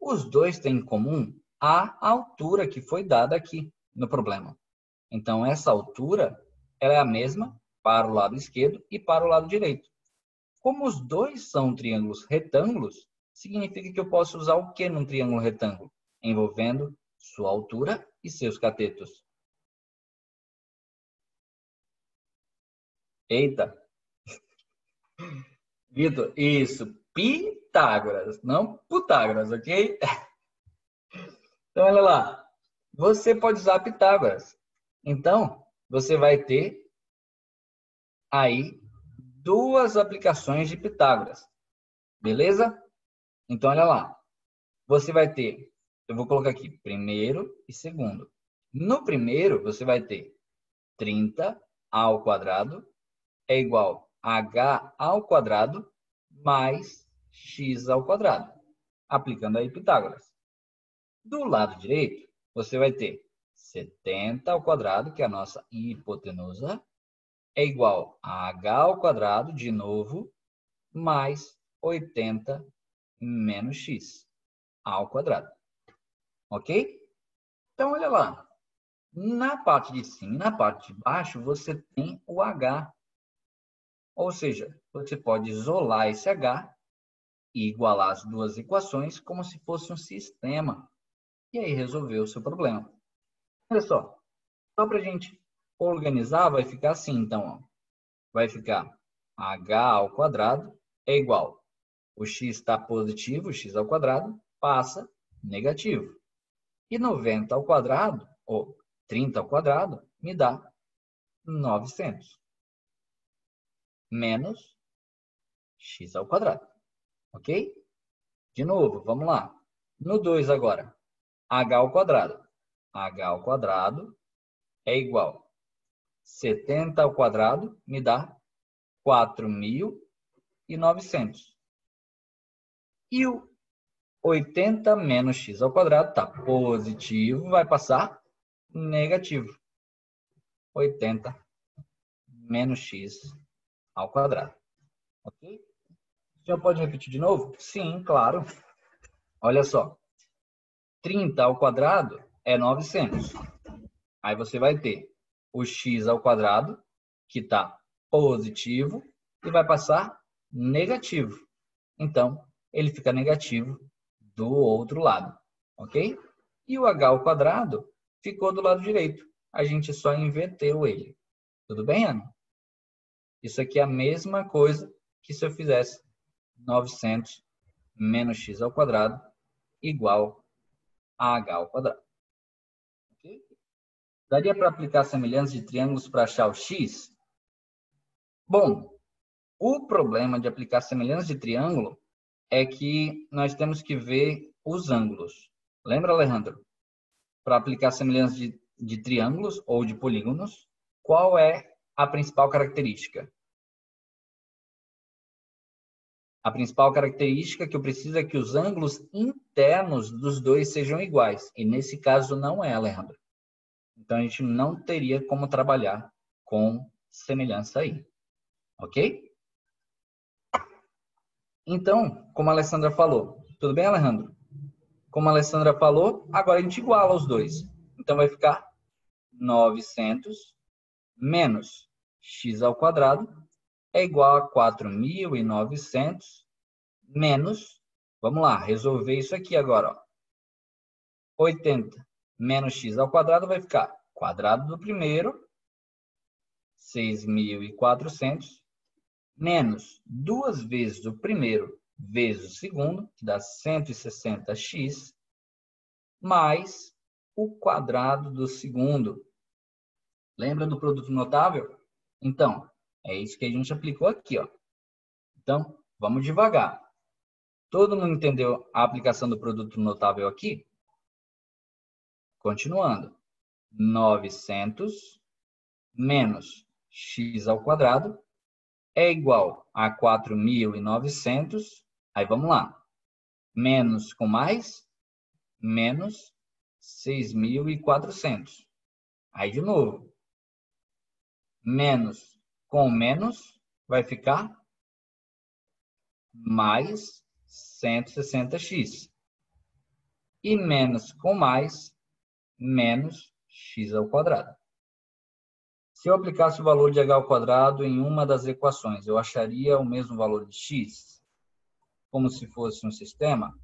Os dois têm em comum a altura que foi dada aqui no problema. Então, essa altura ela é a mesma para o lado esquerdo e para o lado direito. Como os dois são triângulos retângulos, significa que eu posso usar o que num triângulo retângulo? Envolvendo sua altura e seus catetos. Eita! Vitor, isso. Pitágoras, não Pitágoras, ok? Então, olha lá. Você pode usar Pitágoras. Então, você vai ter aí 2 aplicações de Pitágoras. Beleza? Então, olha lá. Você vai ter, eu vou colocar aqui, primeiro e segundo. No primeiro, você vai ter 30 ao quadrado é igual a h ao quadrado mais x ao quadrado. Aplicando aí Pitágoras. Do lado direito, você vai ter 70 ao quadrado, que é a nossa hipotenusa, é igual a h ao quadrado, de novo, mais 80 menos x ao quadrado. Ok? Então, olha lá. Na parte de cima e na parte de baixo, você tem o h. Ou seja, você pode isolar esse h e igualar as 2 equações como se fosse um sistema. E aí resolver o seu problema. Olha só para a gente organizar, vai ficar assim, então. Ó. Vai ficar h ao quadrado é igual. O x está positivo, x ao quadrado, passa negativo. E 90 ao quadrado, ou 30 ao quadrado, me dá 900. Menos x ao quadrado. Ok? De novo, vamos lá. No 2 agora. H ao quadrado. H ao quadrado é igual. 70 ao quadrado me dá 4.900. E o 80 menos x ao quadrado está positivo, vai passar negativo. 80 menos x ao quadrado. Ok? Já pode repetir de novo? Sim, claro. Olha só. 30 ao quadrado é 900. Aí você vai ter o x ao quadrado, que está positivo, e vai passar negativo. Então, ele fica negativo do outro lado. ok? E o h ao quadrado ficou do lado direito. A gente só inverteu ele. Tudo bem, Ana? Isso aqui é a mesma coisa que se eu fizesse 900 menos x ao quadrado igual a h ao quadrado. Okay? Daria para aplicar semelhança de triângulos para achar o x? Bom, o problema de aplicar semelhança de triângulo é que nós temos que ver os ângulos. Lembra, Alejandro? Para aplicar semelhança de triângulos ou de polígonos, qual é a principal característica? A principal característica que eu preciso é que os ângulos internos dos dois sejam iguais. E nesse caso não é, Alejandro. Então a gente não teria como trabalhar com semelhança aí. Ok? Então, como a Alessandra falou, tudo bem, Alejandro? Como a Alessandra falou, agora a gente iguala os dois. Então vai ficar 900 menos x ao quadrado é igual a 4.900 menos, vamos lá, resolver isso aqui agora, ó. 80 menos x ao quadrado vai ficar quadrado do primeiro, 6.400, menos 2 vezes o primeiro vezes o segundo, que dá 160x, mais o quadrado do segundo. Lembra do produto notável? Então, é isso que a gente aplicou aqui, ó. Então, vamos devagar. Todo mundo entendeu a aplicação do produto notável aqui? Continuando. 900 menos x ao quadrado é igual a 4.900. Aí vamos lá. Menos com mais, menos 6.400. Aí de novo. Menos com menos vai ficar mais 160x. E menos com mais, menos x ao quadrado. Se eu aplicasse o valor de h ao quadrado em uma das equações, eu acharia o mesmo valor de x? Como se fosse um sistema?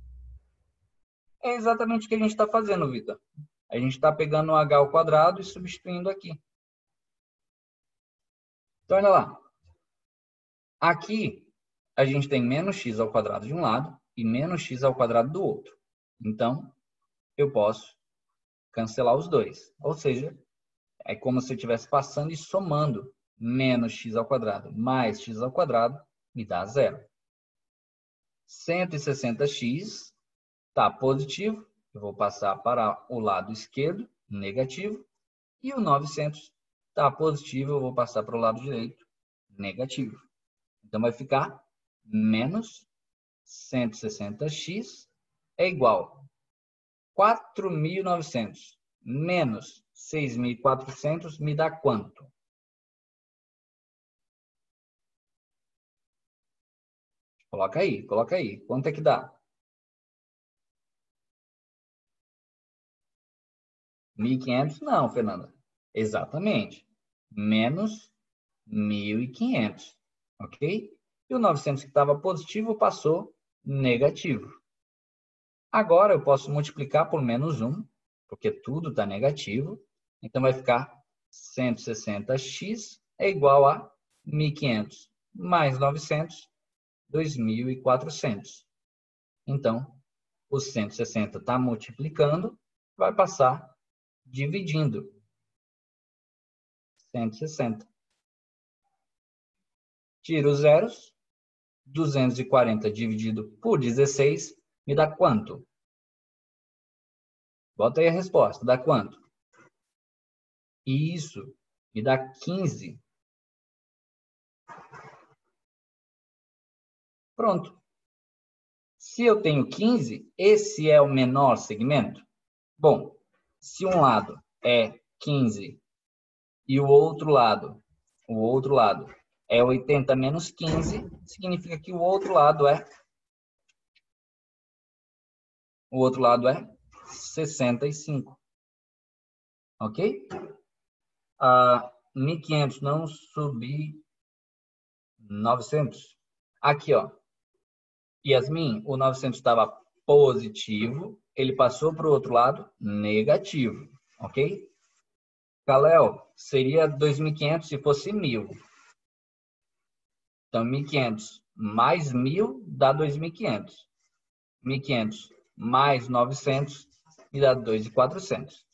É exatamente o que a gente está fazendo, Vitor. A gente está pegando o h ao quadrado e substituindo aqui. Então, olha lá. Aqui, a gente tem menos x ao quadrado de um lado e menos x ao quadrado do outro. Então, eu posso cancelar os dois. Ou seja, é como se eu estivesse passando e somando menos x ao quadrado mais x ao quadrado me dá zero. 160x está positivo, eu vou passar para o lado esquerdo, negativo. E o 900 está positivo, eu vou passar para o lado direito, negativo. Então vai ficar menos 160x é igual a 4.900 menos 6.400 me dá quanto? Coloca aí, coloca aí. Quanto é que dá? 1.500? Não, Fernanda. Exatamente. Menos 1.500. Ok? E o 900 que estava positivo passou negativo. Agora eu posso multiplicar por menos 1, porque tudo está negativo. Então vai ficar 160x é igual a 1.500 mais 900, 2.400. Então, o 160 está multiplicando, vai passar dividindo 160. Tiro os zeros. 240 dividido por 16 me dá quanto? Bota aí a resposta. Dá quanto? Isso. Me dá 15. Pronto. Se eu tenho 15, esse é o menor segmento? Bom, se um lado é 15 e o outro lado é 80 menos 15, significa que o outro lado é 65. Ok? 1.500 não subir 900. Aqui, ó. Yasmin, o 900 estava positivo ele passou para o outro lado negativo, ok? Kalel, seria 2.500 se fosse 1.000. Então, 1.500 mais 1.000 dá 2.500. 1.500 mais 900 me dá 2.400.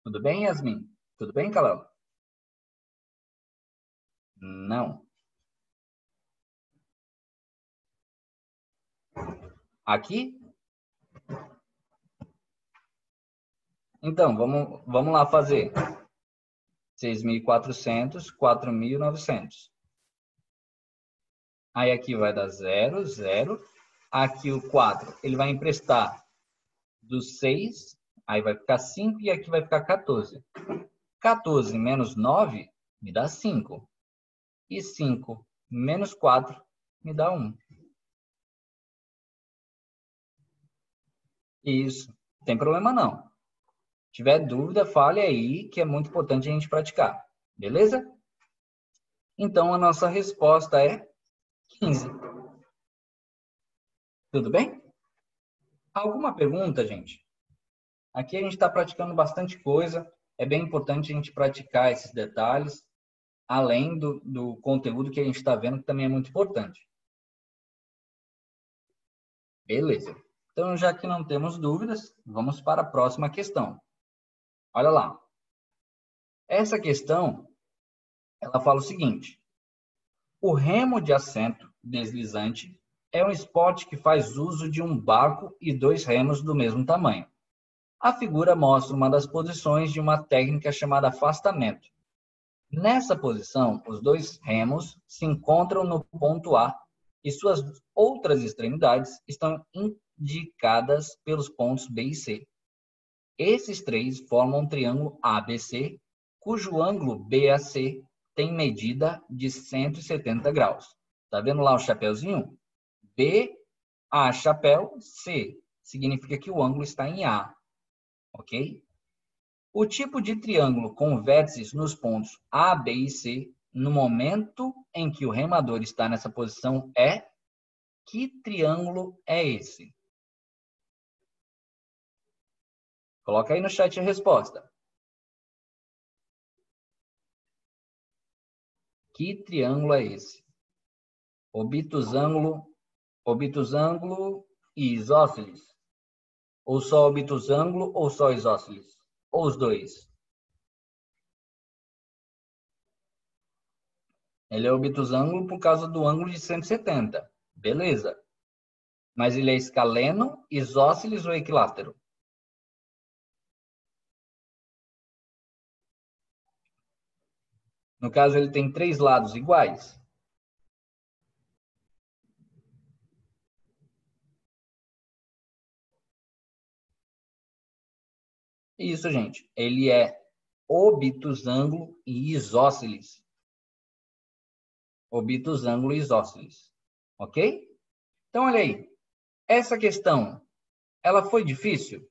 Tudo bem, Yasmin? Tudo bem, Kalel? Não. Aqui? Então, vamos lá fazer. 6.400, 4.900. Aí aqui vai dar 0, 0. Aqui o 4, ele vai emprestar do 6, aí vai ficar 5 e aqui vai ficar 14. 14 menos 9 me dá 5. E 5 menos 4 me dá 1. Isso, não tem problema não. Se tiver dúvida, fale aí, que é muito importante a gente praticar. Beleza? Então, a nossa resposta é 15. Tudo bem? Alguma pergunta, gente? Aqui a gente está praticando bastante coisa. É bem importante a gente praticar esses detalhes, além do conteúdo que a gente está vendo, que também é muito importante. Beleza. Então, já que não temos dúvidas, vamos para a próxima questão. Olha lá. Essa questão, ela fala o seguinte. O remo de assento deslizante é um esporte que faz uso de um barco e 2 remos do mesmo tamanho. A figura mostra uma das posições de uma técnica chamada afastamento. Nessa posição, os 2 remos se encontram no ponto A e suas outras extremidades estão indicadas pelos pontos B e C. Esses 3 formam um triângulo ABC, cujo ângulo BAC tem medida de 170 graus. Tá vendo lá o chapéuzinho? B, A, chapéu, C. Significa que o ângulo está em A. Ok? O tipo de triângulo com vértices nos pontos A, B e C, no momento em que o remador está nessa posição, é? Que triângulo é esse? Coloca aí no chat a resposta. Que triângulo é esse? Obtusângulo e isósceles? Ou só obtusângulo ou só isósceles? Ou os dois? Ele é obtusângulo por causa do ângulo de 170. Beleza. Mas ele é escaleno, isósceles ou equilátero? No caso, ele tem 3 lados iguais. Isso, gente. Ele é obtusângulo e isósceles. Obtusângulo e isósceles. Ok? Então, olha aí. Essa questão, ela foi difícil?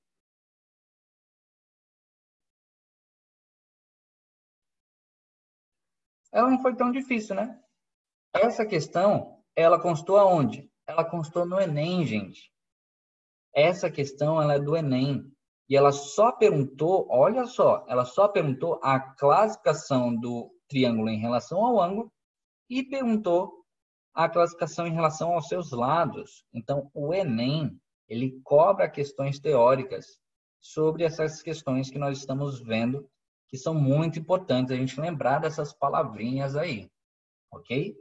Ela não foi tão difícil, né? Essa questão, ela constou aonde? Ela constou no Enem, gente. Essa questão, ela é do Enem. E ela só perguntou, olha só, ela só perguntou a classificação do triângulo em relação ao ângulo e perguntou a classificação em relação aos seus lados. Então, o Enem, ele cobra questões teóricas sobre essas questões que nós estamos vendo, que são muito importantes a gente lembrar dessas palavrinhas aí, ok?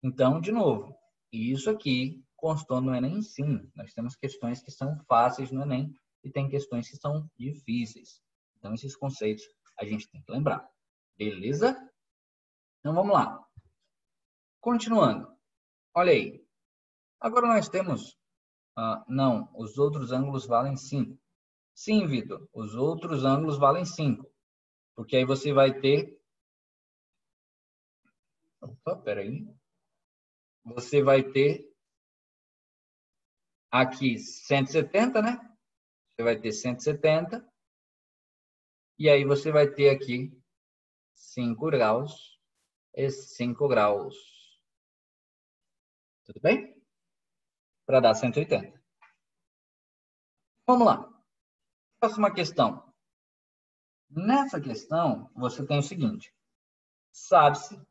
Então, de novo, isso aqui constou no Enem, sim. Nós temos questões que são fáceis no Enem e tem questões que são difíceis. Então, esses conceitos a gente tem que lembrar. Beleza? Então, vamos lá. Continuando. Olha aí. Agora nós temos... não, os outros ângulos valem 5. Sim, Vitor, os outros ângulos valem 5. Porque aí você vai ter... Opa, peraí. Você vai ter aqui 170, né? Você vai ter 170. E aí você vai ter aqui 5 graus e 5 graus. Tudo bem? Para dar 180. Vamos lá. Próxima questão. Nessa questão, você tem o seguinte. Sabe-se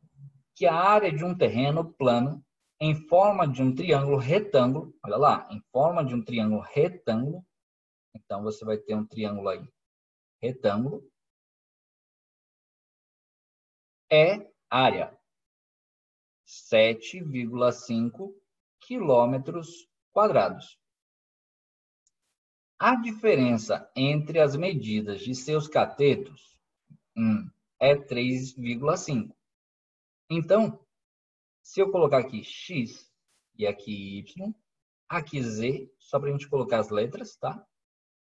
que a área de um terreno plano em forma de um triângulo retângulo, olha lá, em forma de um triângulo retângulo, então você vai ter um triângulo aí, retângulo, é área 7,5 quilômetros quadrados. A diferença entre as medidas de seus catetos é 3,5. Então, se eu colocar aqui x e aqui y, aqui z, só para a gente colocar as letras, tá?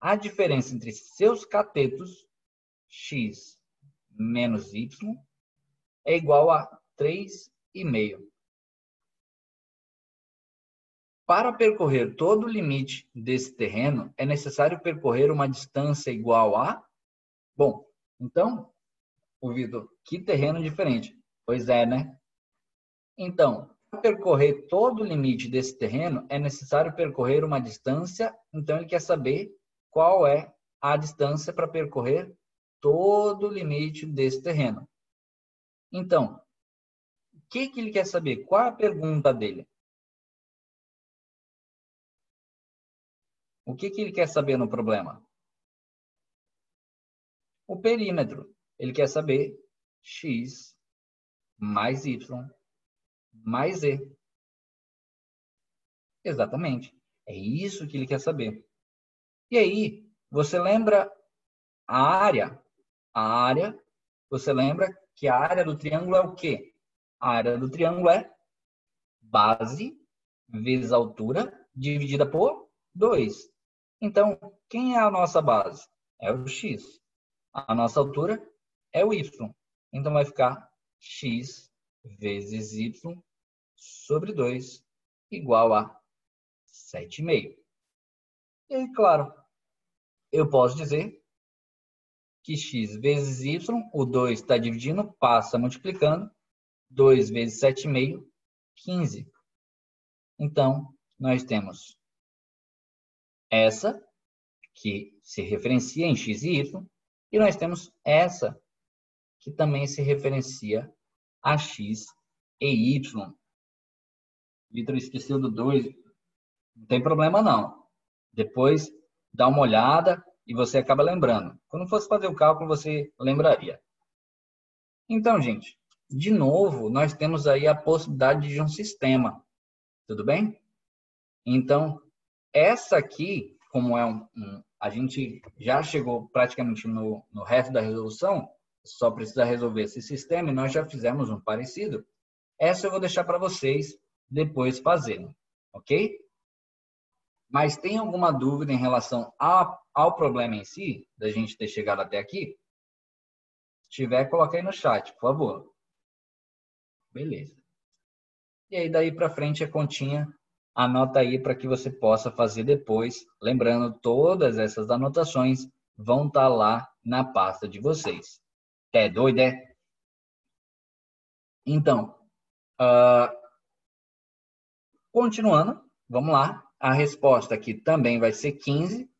A diferença entre seus catetos, x menos y, é igual a 3,5. Para percorrer todo o limite desse terreno, é necessário percorrer uma distância igual a... Bom, então, Vitor, que terreno diferente. Pois é, né? Então, para percorrer todo o limite desse terreno, é necessário percorrer uma distância. Então, ele quer saber qual é a distância para percorrer todo o limite desse terreno. Então, o que ele quer saber? Qual é a pergunta dele? O que ele quer saber no problema? O perímetro. Ele quer saber x mais y mais z. Exatamente. É isso que ele quer saber. E aí, você lembra a área? A área, você lembra que a área do triângulo é o quê? A área do triângulo é base vezes altura dividida por 2. Então, quem é a nossa base? É o x. A nossa altura é o y. Então, vai ficar x vezes y sobre 2 igual a 7,5. E aí, claro, eu posso dizer que x vezes y, o 2 está dividindo, passa multiplicando, 2 vezes 7,5, 15. Então, nós temos essa, que se referencia em x e y, e nós temos essa, que também se referencia a x e y. Vitor esqueceu do 2, não tem problema não. Depois, dá uma olhada e você acaba lembrando. Quando fosse fazer o cálculo, você lembraria. Então, gente, de novo, nós temos aí a possibilidade de um sistema. Tudo bem? Então, essa aqui, como é a gente já chegou praticamente no resto da resolução, só precisa resolver esse sistema e nós já fizemos um parecido. Essa eu vou deixar para vocês depois fazerem, ok? Mas tem alguma dúvida em relação ao problema em si, da gente ter chegado até aqui? Se tiver, coloca aí no chat, por favor. Beleza. E aí, daí para frente, a continha, anota aí para que você possa fazer depois. Lembrando, todas essas anotações vão estar lá na pasta de vocês. É doido, é? Então, continuando, vamos lá. A resposta aqui também vai ser 15.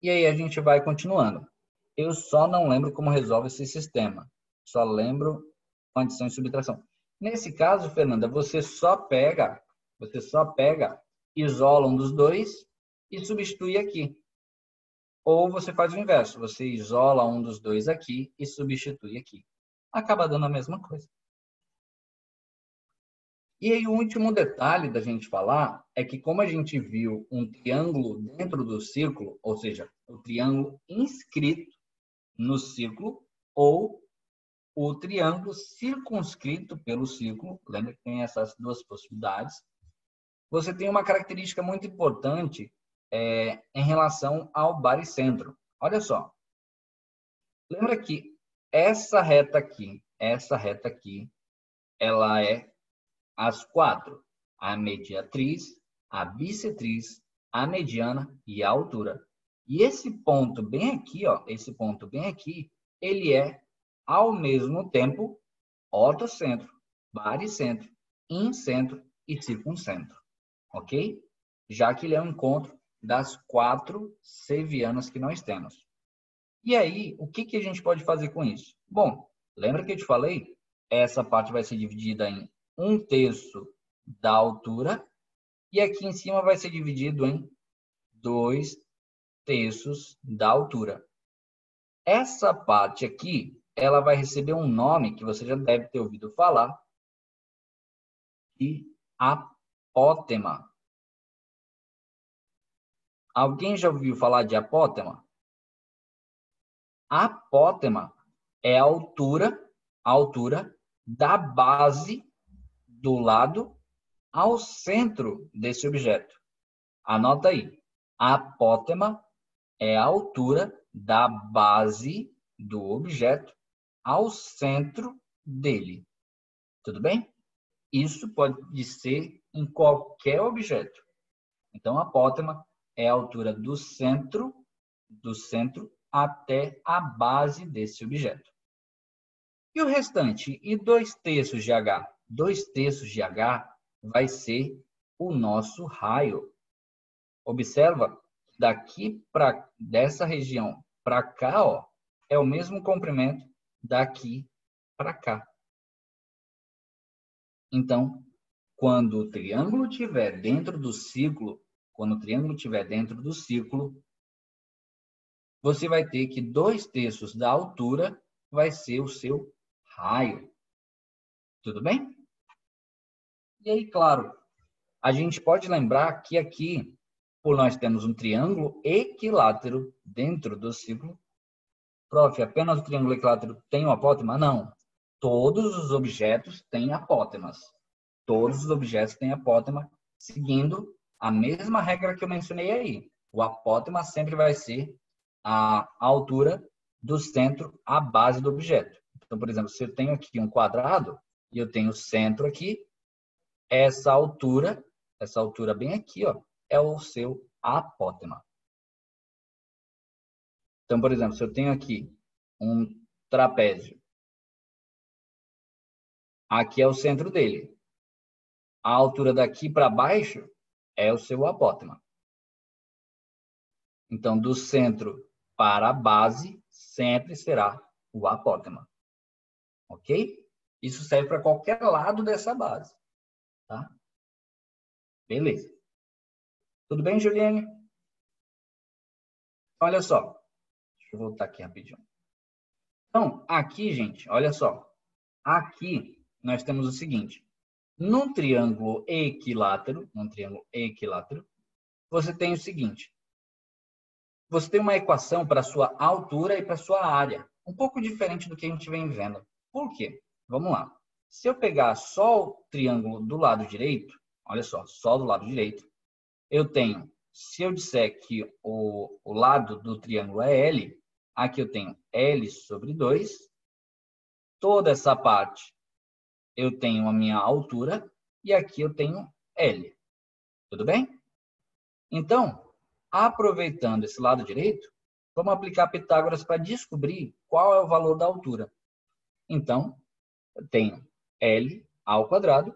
E aí a gente vai continuando. Eu só não lembro como resolve esse sistema. Só lembro com adição e subtração. Nesse caso, Fernanda, você só pega, isola um dos dois e substitui aqui. Ou você faz o inverso, você isola um dos dois aqui e substitui aqui. Acaba dando a mesma coisa. E aí o último detalhe da gente falar é que como a gente viu um triângulo dentro do círculo, ou seja, o triângulo inscrito no círculo, ou o triângulo circunscrito pelo círculo, lembra que tem essas duas possibilidades, você tem uma característica muito importante em relação ao baricentro. Olha só, lembra que essa reta aqui, ela é as quatro, a mediatriz, a bissetriz, a mediana e a altura. E esse ponto bem aqui, ó, ele é, ao mesmo tempo, ortocentro, baricentro, incentro e circuncentro. Ok? já que ele é um encontro das 4 sevianas que nós temos. E aí, o que a gente pode fazer com isso? Bom, lembra que eu te falei? Essa parte vai ser dividida em 1/3 da altura e aqui em cima vai ser dividido em 2/3 da altura. Essa parte aqui, ela vai receber um nome que você já deve ter ouvido falar, de apótema. Alguém já ouviu falar de apótema? Apótema é a altura da base do lado ao centro desse objeto. Anota aí. Apótema é a altura da base do objeto ao centro dele. Tudo bem? Isso pode ser em qualquer objeto. Então, apótema é a altura do centro até a base desse objeto. E o restante? E 2/3 de H? 2/3 de H vai ser o nosso raio. Observa, dessa região para cá, ó, é o mesmo comprimento daqui para cá. Então, quando o triângulo estiver dentro do círculo, você vai ter que 2/3 da altura vai ser o seu raio. Tudo bem? E aí, claro, a gente pode lembrar que aqui, por nós temos um triângulo equilátero dentro do círculo. Prof, apenas o triângulo equilátero tem um apótema? Não. Todos os objetos têm apótemas. Todos os objetos têm apótema, seguindo a mesma regra que eu mencionei aí. O apótema sempre vai ser a altura do centro à base do objeto. Então, por exemplo, se eu tenho aqui um quadrado e eu tenho o centro aqui, essa altura bem aqui, ó, é o seu apótema. Então, por exemplo, se eu tenho aqui um trapézio, aqui é o centro dele. A altura daqui para baixo é o seu apótema. Então, do centro para a base sempre será o apótema. Ok? Isso serve para qualquer lado dessa base. Tá? Beleza. Tudo bem, Juliane? Olha só. Deixa eu voltar aqui rapidinho. Então, aqui, gente, olha só. Aqui nós temos o seguinte. Num triângulo equilátero, você tem o seguinte. Você tem uma equação para a sua altura e para a sua área. Um pouco diferente do que a gente vem vendo. Por quê? Vamos lá. Se eu pegar só o triângulo do lado direito, olha só do lado direito, eu tenho, se eu disser que o lado do triângulo é L, aqui eu tenho L sobre 2. Toda essa parte eu tenho a minha altura e aqui eu tenho L. Tudo bem? Então, aproveitando esse lado direito, vamos aplicar Pitágoras para descobrir qual é o valor da altura. Então, eu tenho L ao quadrado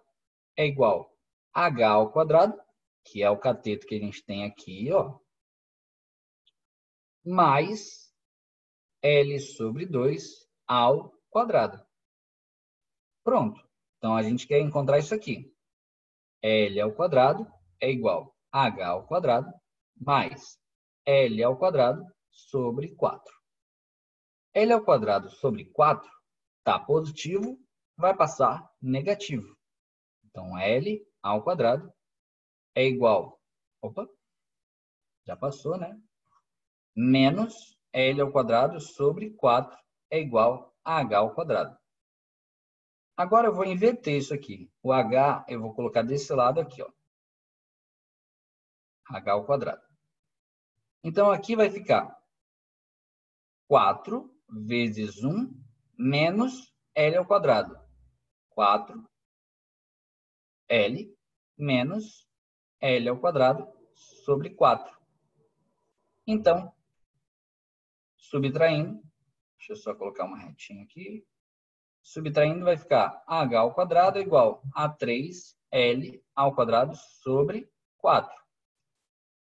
é igual a H ao quadrado, que é o cateto que a gente tem aqui, ó, mais L sobre 2 ao quadrado. Pronto. Então, a gente quer encontrar isso aqui. L ao quadrado é igual a H ao quadrado mais L ao quadrado sobre 4. L ao quadrado sobre 4 está positivo, vai passar negativo. Então, L ao quadrado é igual... Opa, já passou, né? Menos L ao quadrado sobre 4 é igual a H ao quadrado. Agora eu vou inverter isso aqui. O H eu vou colocar desse lado aqui, ó. H ao quadrado. Então, aqui vai ficar 4 vezes 1 menos L ao quadrado. 4L menos L ao quadrado sobre 4. Então, subtraindo, deixa eu só colocar uma retinha aqui. Subtraindo vai ficar H ao quadrado igual a 3L ao quadrado sobre 4.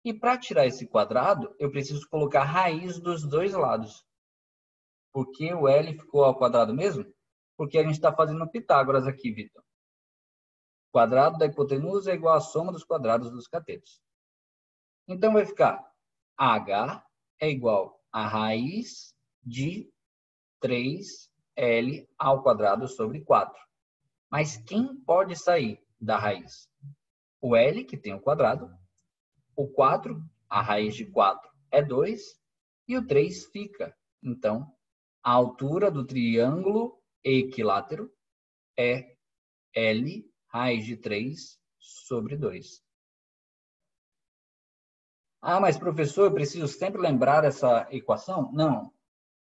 E para tirar esse quadrado, eu preciso colocar a raiz dos dois lados. Por que o L ficou ao quadrado mesmo? Porque a gente está fazendo Pitágoras aqui, Vitor. O quadrado da hipotenusa é igual à soma dos quadrados dos catetos. Então, vai ficar H é igual a raiz de 3L ao quadrado sobre 4. Mas quem pode sair da raiz? O L, que tem o quadrado, o 4, a raiz de 4 é 2, e o 3 fica. Então, a altura do triângulo equilátero é L, raiz de 3 sobre 2. Ah, mas professor, eu preciso sempre lembrar essa equação? Não.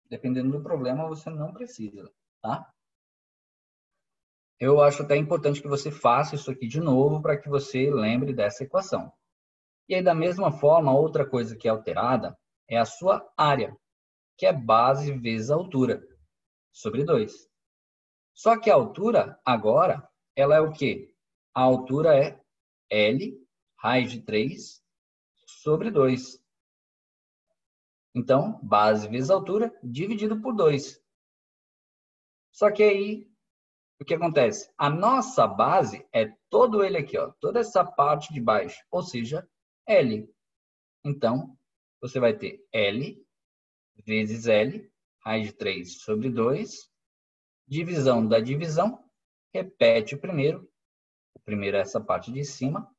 Dependendo do problema, você não precisa, tá? Eu acho até importante que você faça isso aqui de novo para que você lembre dessa equação. E aí, da mesma forma, outra coisa que é alterada é a sua área, que é base vezes altura, sobre 2. Só que a altura, agora, ela é o quê? A altura é L, raiz de 3, sobre 2. Então, base vezes altura, dividido por 2. Só que aí, o que acontece? A nossa base é todo ele aqui, ó, toda essa parte de baixo, ou seja, L. Então, você vai ter L vezes L, raiz de 3 sobre 2, divisão da divisão, repete o primeiro é essa parte de cima,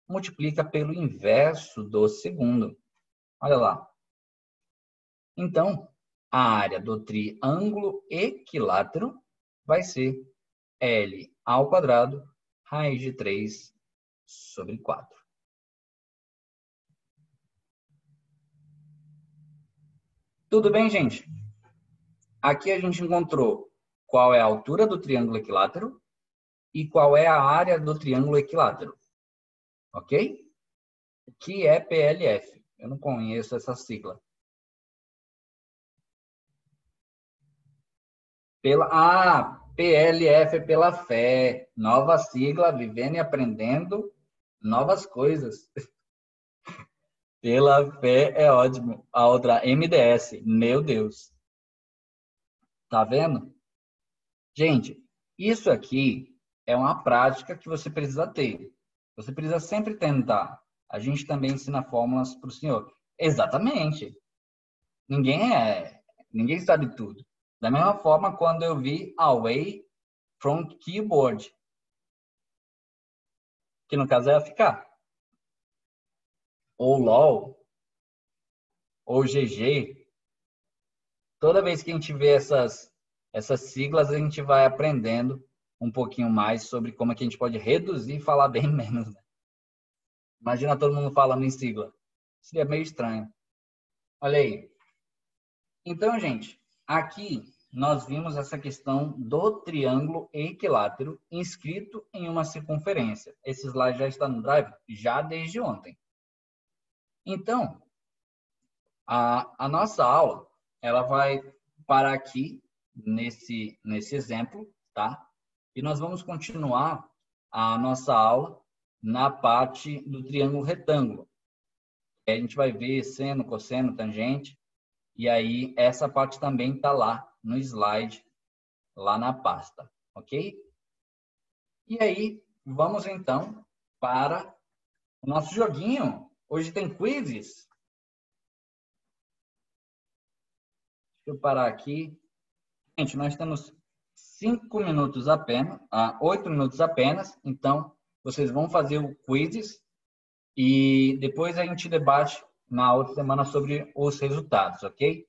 multiplica pelo inverso do segundo. Olha lá. Então, a área do triângulo equilátero vai ser L ao quadrado, raiz de 3 sobre 4. Tudo bem, gente? Aqui a gente encontrou qual é a altura do triângulo equilátero e qual é a área do triângulo equilátero. Ok? O que é PLF? Eu não conheço essa sigla. PLF é pela fé. Nova sigla, vivendo e aprendendo novas coisas. Pela fé é ótimo. A outra, MDS. Meu Deus. Tá vendo? Gente, isso aqui é uma prática que você precisa ter. Você precisa sempre tentar. A gente também ensina fórmulas para o senhor. Exatamente. Ninguém sabe tudo. Da mesma forma, quando eu vi Away from Keyboard, que no caso é ficar, ou LOL, ou GG, toda vez que a gente vê essas siglas, a gente vai aprendendo um pouquinho mais sobre como é que a gente pode reduzir e falar bem menos. Né? Imagina todo mundo falando em sigla. Seria meio estranho. Olha aí. Então, gente, aqui nós vimos essa questão do triângulo equilátero inscrito em uma circunferência. Esse slide já está no Drive já desde ontem. Então, a nossa aula ela vai parar aqui nesse exemplo, tá? E nós vamos continuar a nossa aula na parte do triângulo retângulo. A gente vai ver seno, cosseno, tangente, e aí essa parte também está lá no slide, lá na pasta, ok? E aí, vamos então para o nosso joguinho. Hoje tem quizzes. Deixa eu parar aqui. Gente, nós temos 5 minutos apenas, 8 minutos apenas, então vocês vão fazer o quizzes e depois a gente debate na outra semana sobre os resultados, ok?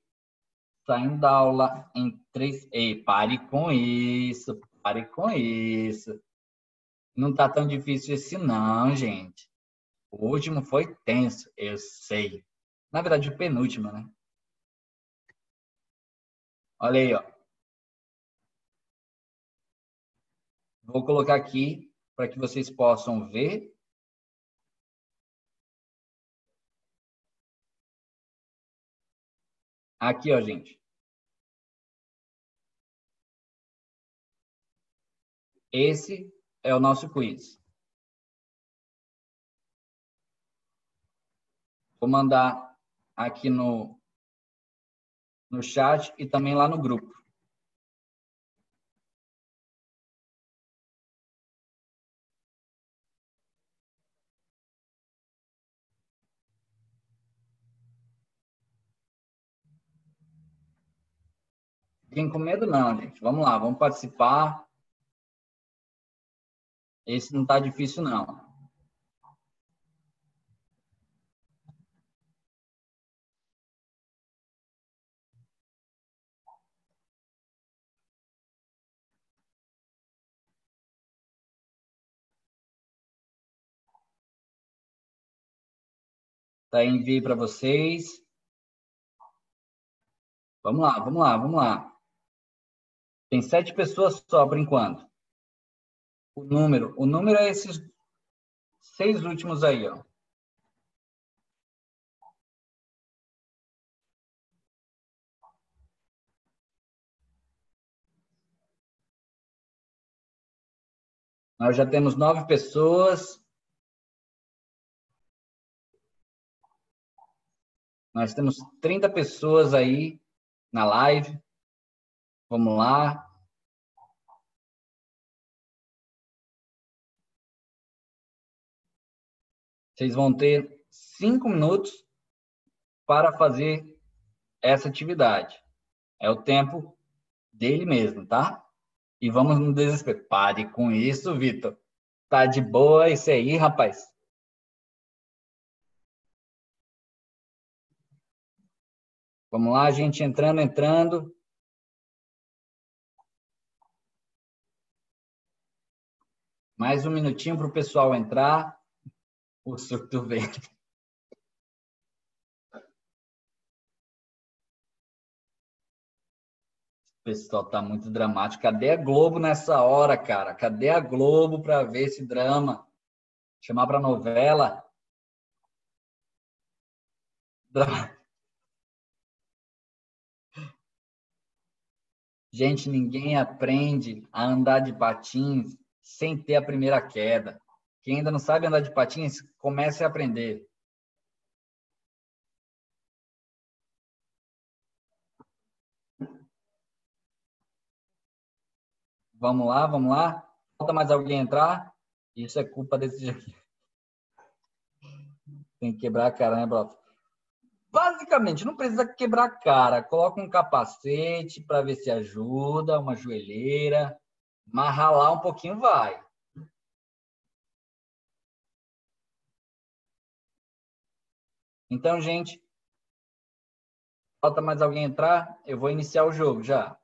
Saindo da aula em 3. Ei, pare com isso, pare com isso. Não tá tão difícil esse não, gente. O último foi tenso, eu sei. Na verdade, o penúltimo, né? Olha aí, ó. Vou colocar aqui para que vocês possam ver. Aqui, ó, gente. Esse é o nosso quiz. Vou mandar aqui no chat e também lá no grupo. Fiquem com medo não, gente. Vamos lá, vamos participar. Esse não está difícil, não. Tá, enviei para vocês. Vamos lá, vamos lá, vamos lá. Tem 7 pessoas só por enquanto. O número é esses 6 últimos aí, ó. Nós já temos 9 pessoas. Nós temos 30 pessoas aí na live. Vamos lá. Vocês vão ter 5 minutos para fazer essa atividade. É o tempo dele mesmo, tá? E vamos no desespero. Pare com isso, Vitor. Tá de boa isso aí, rapaz. Vamos lá, gente, entrando. Mais um minutinho para o pessoal entrar. O surto vem. O pessoal tá muito dramático. Cadê a Globo nessa hora, cara? Cadê a Globo para ver esse drama? Chamar para novela? Gente, ninguém aprende a andar de patins sem ter a primeira queda. Quem ainda não sabe andar de patins, comece a aprender. Vamos lá, vamos lá. Falta mais alguém entrar? Isso é culpa desse jeito. Tem que quebrar a cara, né, bro? Basicamente, não precisa quebrar a cara. Coloca um capacete para ver se ajuda, uma joelheira. Mas ralar um pouquinho vai. Então, gente, falta mais alguém entrar? Eu vou iniciar o jogo já.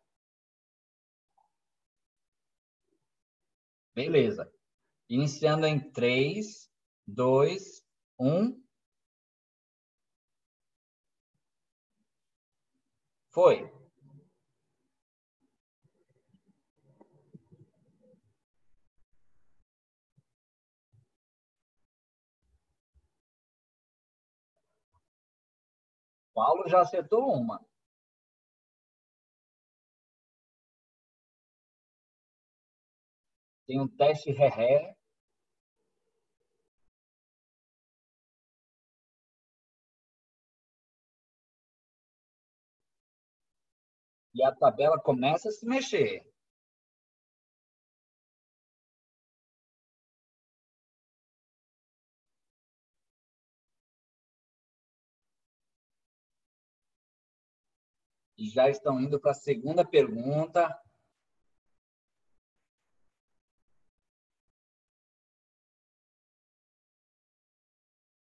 Beleza. Iniciando em 3, 2, 1. Foi. Paulo já acertou uma. Tem um teste ré-ré. E a tabela começa a se mexer. E já estão indo para a segunda pergunta.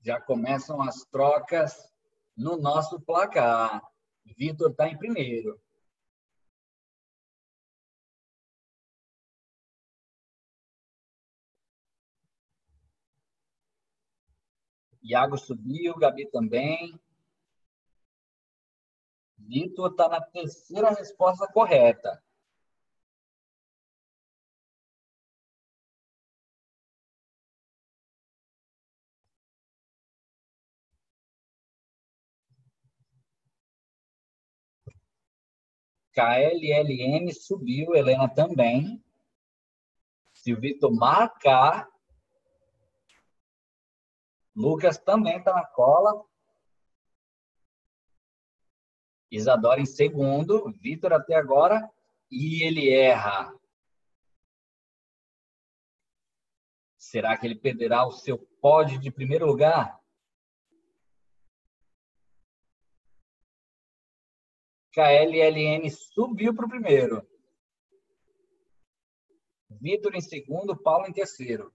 Já começam as trocas no nosso placar. Vitor está em primeiro. Iago subiu, Gabi também. Vitor está na terceira resposta correta. KLLM subiu, Helena também. Se o Vitor marcar, Lucas também está na cola. Isadora em segundo, Vitor até agora, e ele erra. Será que ele perderá o seu pódio de primeiro lugar? KLLN subiu para o primeiro. Vitor em segundo, Paulo em terceiro.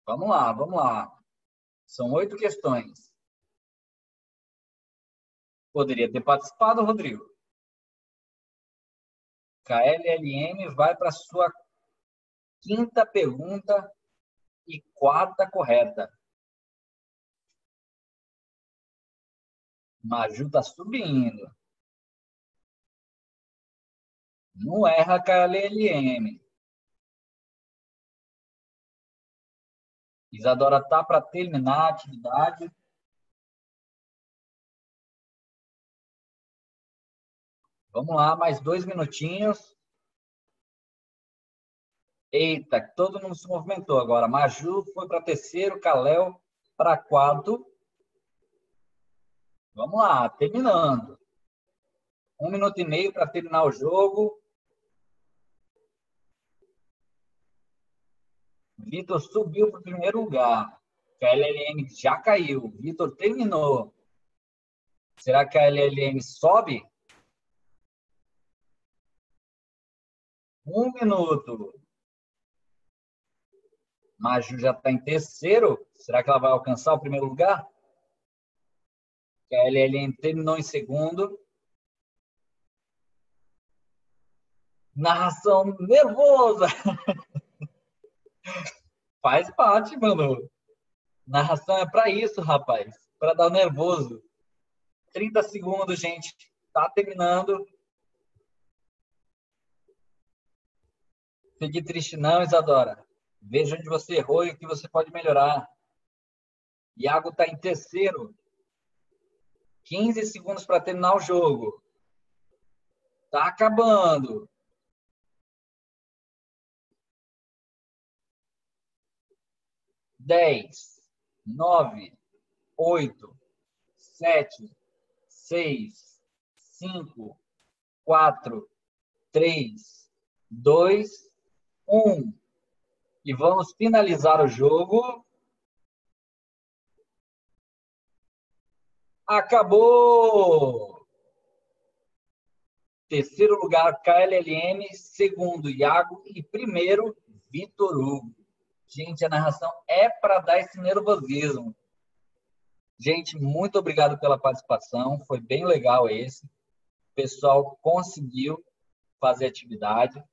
Vamos lá, vamos lá. São 8 questões. Poderia ter participado, Rodrigo. KLLM vai para a sua quinta pergunta e quarta correta. Maju está subindo. Não erra, KLLM. Isadora tá para terminar a atividade. Vamos lá, mais 2 minutinhos. Eita, todo mundo se movimentou agora. Maju foi para terceiro, Caléu para quarto. Vamos lá, terminando. 1 minuto e meio para terminar o jogo. Vitor subiu para o primeiro lugar. KLLM já caiu. Vitor terminou. Será que a KLLM sobe? 1 minuto. Maju já está em terceiro. Será que ela vai alcançar o primeiro lugar? KLLM terminou em segundo. Narração nervosa. Faz parte, mano. Narração é para isso, rapaz. Para dar nervoso. 30 segundos, gente. Tá terminando. Fique triste não, Isadora. Veja onde você errou e o que você pode melhorar. Iago está em terceiro. 15 segundos para terminar o jogo. Tá acabando. 10, 9, 8, 7, 6, 5, 4, 3, 2, 1. E vamos finalizar o jogo. Acabou! Terceiro lugar, KLLM. Segundo, Iago. E primeiro, Vitor Hugo. Gente, a narração é para dar esse nervosismo. Gente, muito obrigado pela participação. Foi bem legal esse. O pessoal conseguiu fazer atividade.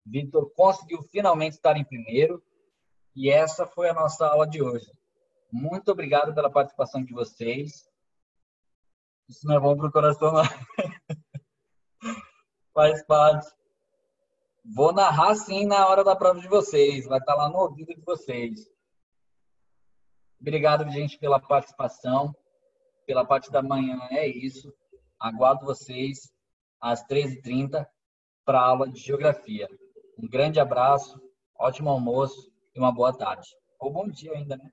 Vitor conseguiu finalmente estar em primeiro. E essa foi a nossa aula de hoje. Muito obrigado pela participação de vocês. Isso não é bom para o coração, não. Faz parte. Vou narrar sim na hora da prova de vocês. Vai estar lá no ouvido de vocês. Obrigado, gente, pela participação. Pela parte da manhã é isso. Aguardo vocês às 13h30 para a aula de geografia. Um grande abraço, ótimo almoço e uma boa tarde. Ou bom dia ainda, né?